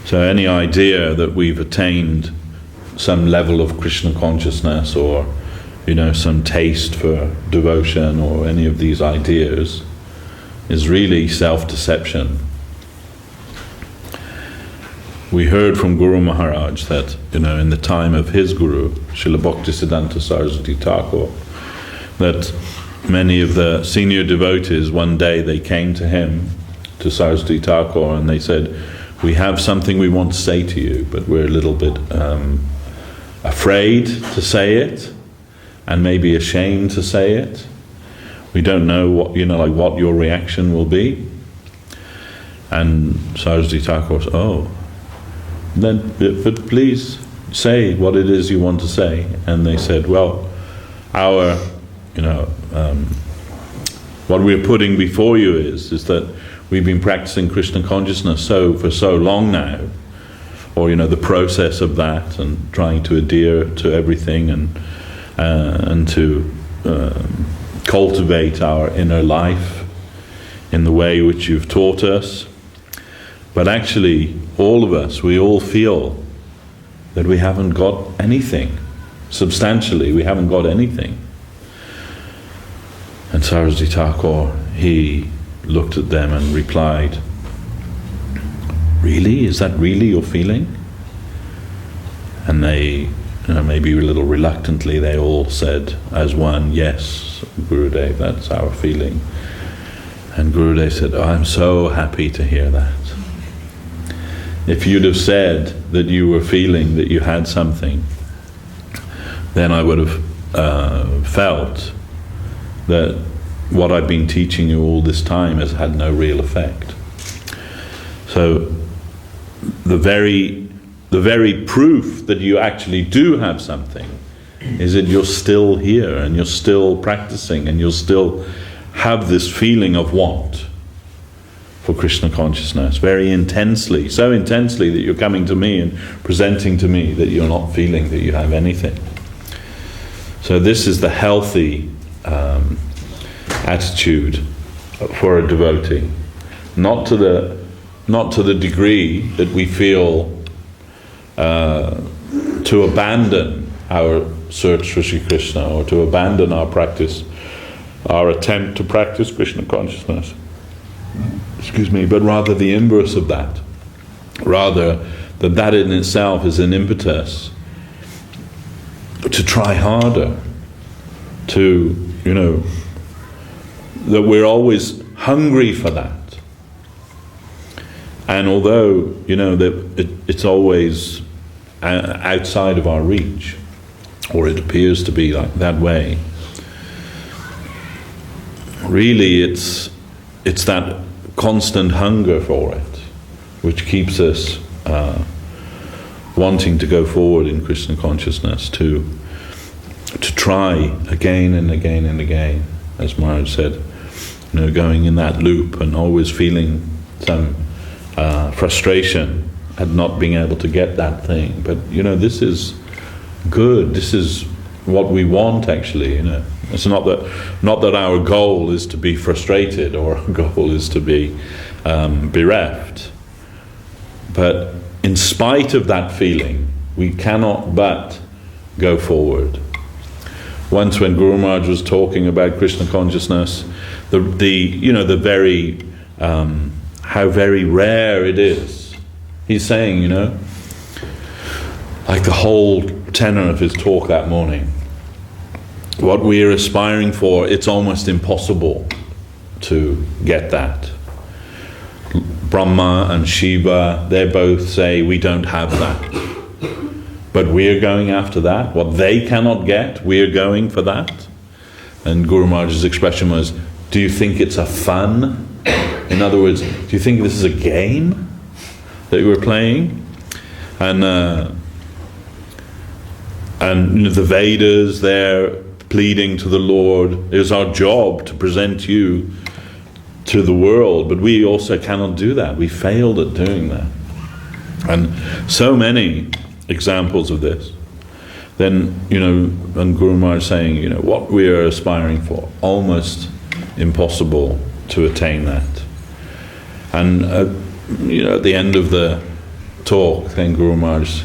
B: So any idea that we've attained some level of Krishna consciousness, or some taste for devotion, or any of these ideas, is really self-deception. we heard from Guru Maharaj that, in the time of his Guru, Srila Bhaktisiddhanta Saraswati Thakur, that many of the senior devotees, one day they came to him, to Saraswati Thakur, and they said, we have something we want to say to you, but we're a little bit afraid to say it, and maybe ashamed to say it. We don't know what your reaction will be. And Saraswati Thakur said, but please say what it is you want to say. And they said, well, our, what we're putting before you is that we've been practicing Krishna consciousness for so long now, or the process of that, and trying to adhere to everything, and to cultivate our inner life in the way which you've taught us. But actually, all of us, we all feel that we haven't got anything. Substantially, we haven't got anything. And Saraswati Thakur, he looked at them and replied, really? Is that really your feeling? And they, maybe a little reluctantly, they all said as one, yes, Gurudev, that's our feeling. And Gurudev said, I'm so happy to hear that. If you'd have said that you were feeling that you had something, then I would have felt that what I've been teaching you all this time has had no real effect. So the very proof that you actually do have something is that you're still here, and you're still practicing, and you'll still have this feeling of want for Krishna consciousness very intensely, so intensely that you're coming to me and presenting to me that you're not feeling that you have anything. So this is the healthy attitude for a devotee, not to the degree that we feel to abandon our search for Sri Krishna, or to abandon our practice, our attempt to practice Krishna consciousness. But rather the inverse of that. Rather that in itself is an impetus to try harder, to, that we're always hungry for that. And although, that it's always outside of our reach, or it appears to be like that way, really it's that constant hunger for it which keeps us wanting to go forward in Krishna consciousness, to try again and again and again, as Maharaj said, going in that loop and always feeling some frustration at not being able to get that thing. But this is good, this is what we want actually. It's not that our goal is to be frustrated, or our goal is to be bereft, but in spite of that feeling we cannot but go forward. Once when Guru Maharaj was talking about Krishna consciousness, the very how very rare it is, he's saying, like the whole tenor of his talk that morning, what we are aspiring for, it's almost impossible to get that. Brahma and Shiva, they both say we don't have that. But we're going after that. What they cannot get, we're going for that. And Guru Maharaj's expression was, do you think it's a fun? In other words, do you think this is a game that we're playing? And the Vedas, they're pleading to the Lord, it is our job to present you to the world, but we also cannot do that. We failed at doing that. And so many examples of this. Then, and Guru Maharaj saying, what we are aspiring for, almost impossible to attain that. And, at the end of the talk, then Guru Maharaj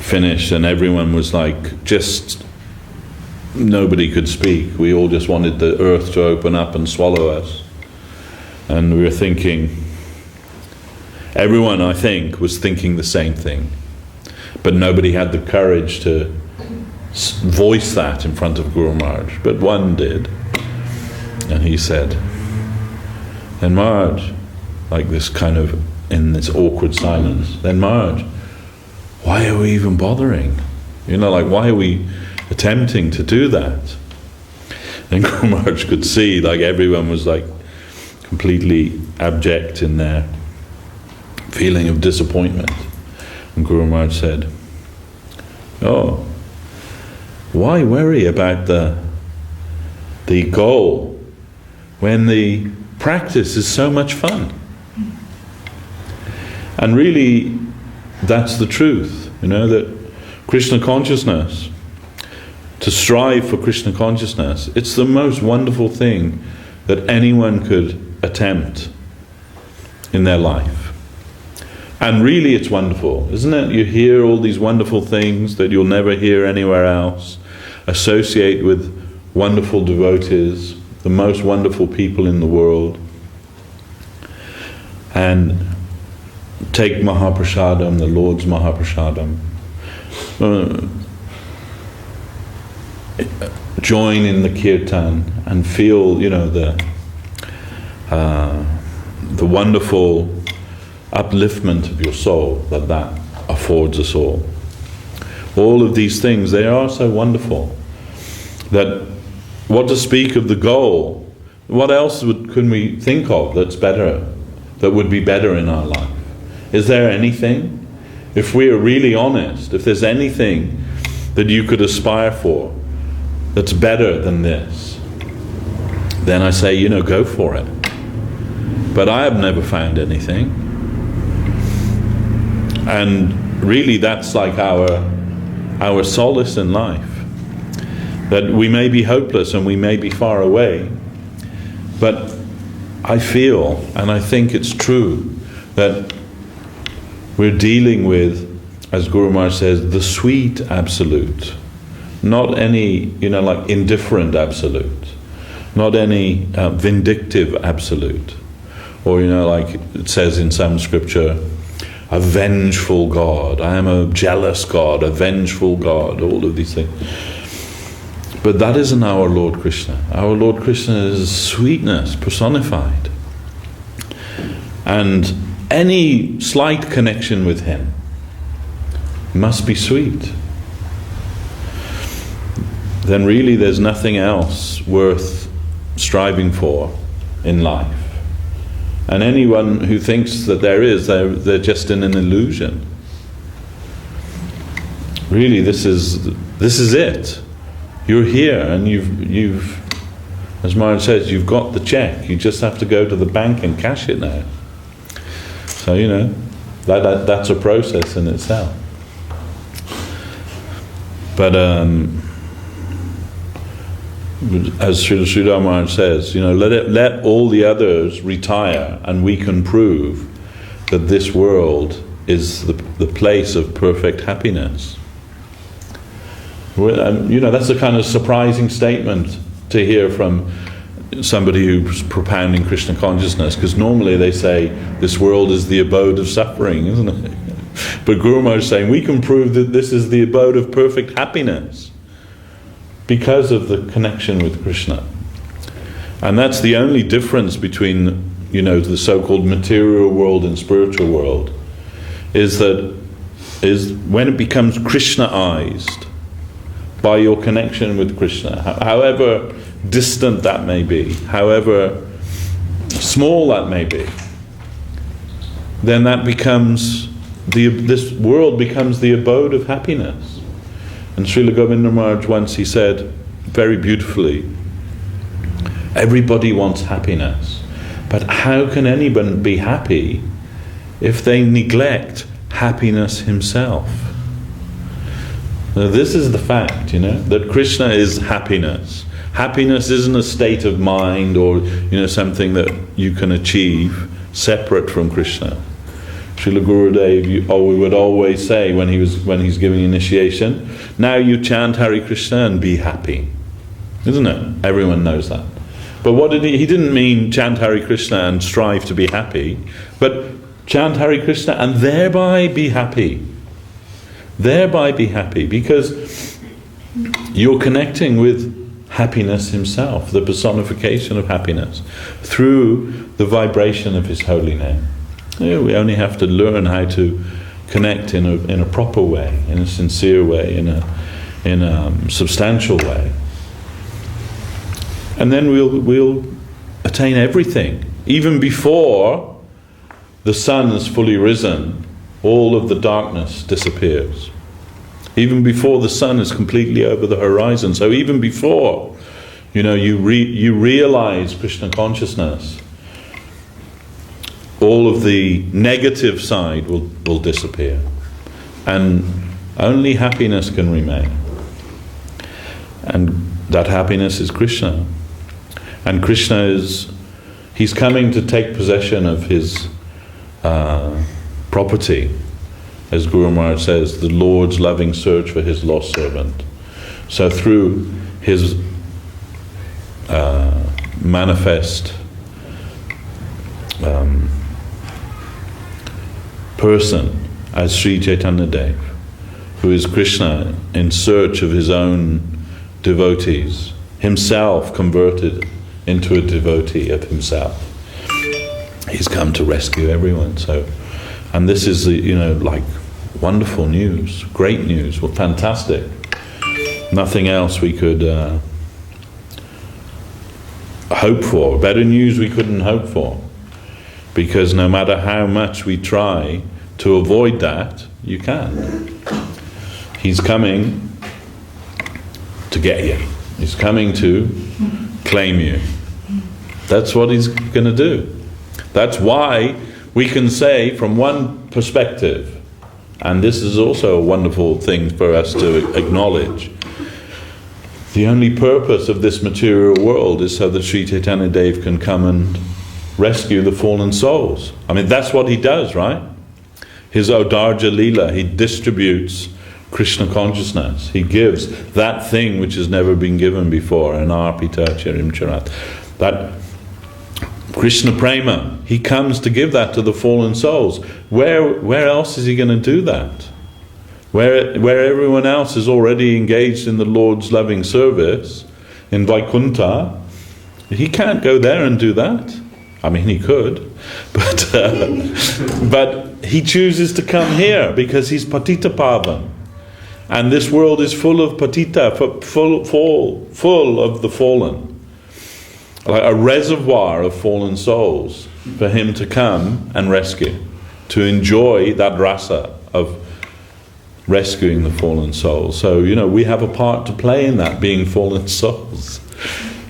B: finished, and everyone was like, nobody could speak. We all just wanted the earth to open up and swallow us. And we were thinking, Everyone, I think, was thinking the same thing. But nobody had the courage to voice that in front of Guru Maharaj. But one did. And he said, then Maharaj, like this kind of, in this awkward silence, then Maharaj, why are we even bothering? Like, why are we attempting to do that? And Guru Maharaj could see, like, everyone was like completely abject in their feeling of disappointment. And Guru Maharaj said, oh, why worry about the goal when the practice is so much fun? And really, that's the truth, that Krishna consciousness, to strive for Krishna consciousness, it's the most wonderful thing that anyone could attempt in their life. And really it's wonderful, isn't it? You hear all these wonderful things that you'll never hear anywhere else, associate with wonderful devotees, the most wonderful people in the world, and take Mahaprasadam, the Lord's Mahaprasadam, join in the kirtan and feel, the wonderful upliftment of your soul that affords us all. All of these things, they are so wonderful that what to speak of the goal, what else can we think of that's better, that would be better in our life? Is there anything? If we are really honest, if there's anything that you could aspire for that's better than this, then I say, go for it. But I have never found anything. And really that's like our solace in life. That we may be hopeless and we may be far away, but I feel, and I think it's true, that we're dealing with, as Guru Maharaj says, the sweet absolute. Not any, like indifferent absolute. Not any vindictive absolute. Or, like it says in some scripture, a vengeful God. I am a jealous God, a vengeful God, all of these things. But that isn't our Lord Krishna. Our Lord Krishna is sweetness personified. And any slight connection with Him must be sweet. Then really there's nothing else worth striving for in life. And anyone who thinks that there is, they're just in an illusion. Really, this is it. You're here, and you've, as Maharaj says, you've got the check. You just have to go to the bank and cash it now. So that's a process in itself. But as Srila Sridhar Maharaj says, let all the others retire, and we can prove that this world is the place of perfect happiness. That's a kind of surprising statement to hear from somebody who's propounding Krishna consciousness, because normally they say this world is the abode of suffering, isn't it? But Guru Maharaj is saying we can prove that this is the abode of perfect happiness because of the connection with Krishna. And that's the only difference between the so-called material world and spiritual world, is when it becomes Krishnaized by your connection with Krishna, however distant that may be, however small that may be, then that becomes this world becomes the abode of happiness. And Srila Govinda Maharaj once, he said very beautifully, everybody wants happiness, but how can anyone be happy if they neglect happiness himself? Now, this is the fact, that Krishna is happiness. Happiness isn't a state of mind or something that you can achieve separate from Krishna. Srila Gurudev would always say when he's giving initiation, now you chant Hare Krishna and be happy, isn't it? Everyone knows that. But what did he didn't mean chant Hare Krishna and strive to be happy, but chant Hare Krishna and thereby be happy. Thereby be happy, because you're connecting with happiness himself, the personification of happiness, through the vibration of his holy name. We only have to learn how to connect in a proper way, in a sincere way, in a substantial way. And then we'll attain everything. Even before the sun is fully risen, all of the darkness disappears. Even before the sun is completely over the horizon. So even before, you realize Krishna consciousness, all of the negative side will disappear. And only happiness can remain. And that happiness is Krishna. And Krishna he's coming to take possession of his property. As Guru Maharaj says, the Lord's loving search for his lost servant. So through his manifest person as Sri Chaitanya Dev, who is Krishna in search of his own devotees, himself converted into a devotee of himself. He's come to rescue everyone. And this is like wonderful news, great news, well, fantastic. Nothing else we could hope for. Better news we couldn't hope for. Because no matter how much we try to avoid that, you can't. He's coming to get you. He's coming to claim you. That's what he's going to do. That's why we can say from one perspective, and this is also a wonderful thing for us to acknowledge, the only purpose of this material world is so that Sri Chaitanya Dev can come and rescue the fallen souls. I mean, that's what he does, right? His Odarja Leela, he distributes Krishna consciousness. He gives that thing which has never been given before, an Arpita Charim Charat. That Krishna Prema, he comes to give that to the fallen souls. Where else is he going to do that? Where everyone else is already engaged in the Lord's loving service, in Vaikuntha, he can't go there and do that. I mean, he could, but he chooses to come here because he's Patita Pavan. And this world is full of Patita, full of the fallen. Like a reservoir of fallen souls for him to come and rescue, to enjoy that rasa of rescuing the fallen souls. So, we have a part to play in that, being fallen souls.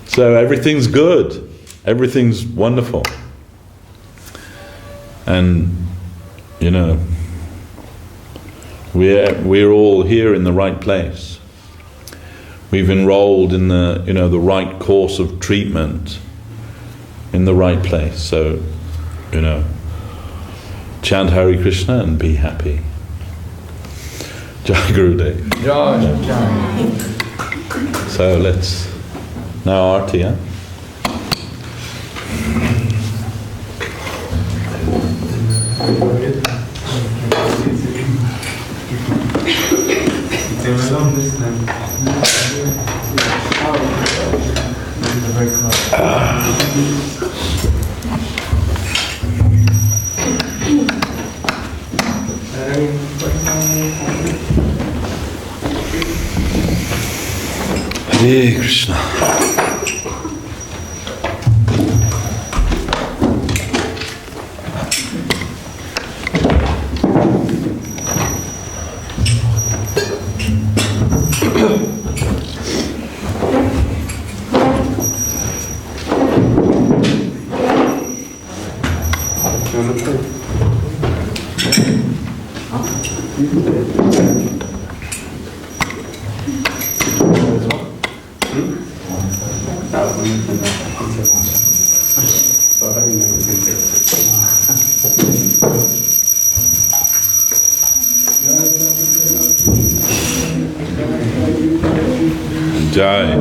B: So everything's good, everything's wonderful. And, we're all here in the right place. We've enrolled in the right course of treatment in the right place. So, chant Hare Krishna and be happy. Jai Gurudev.
A: Jai.
B: So let's now Arti, huh? Hare Krishna. Jai.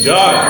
B: Jai.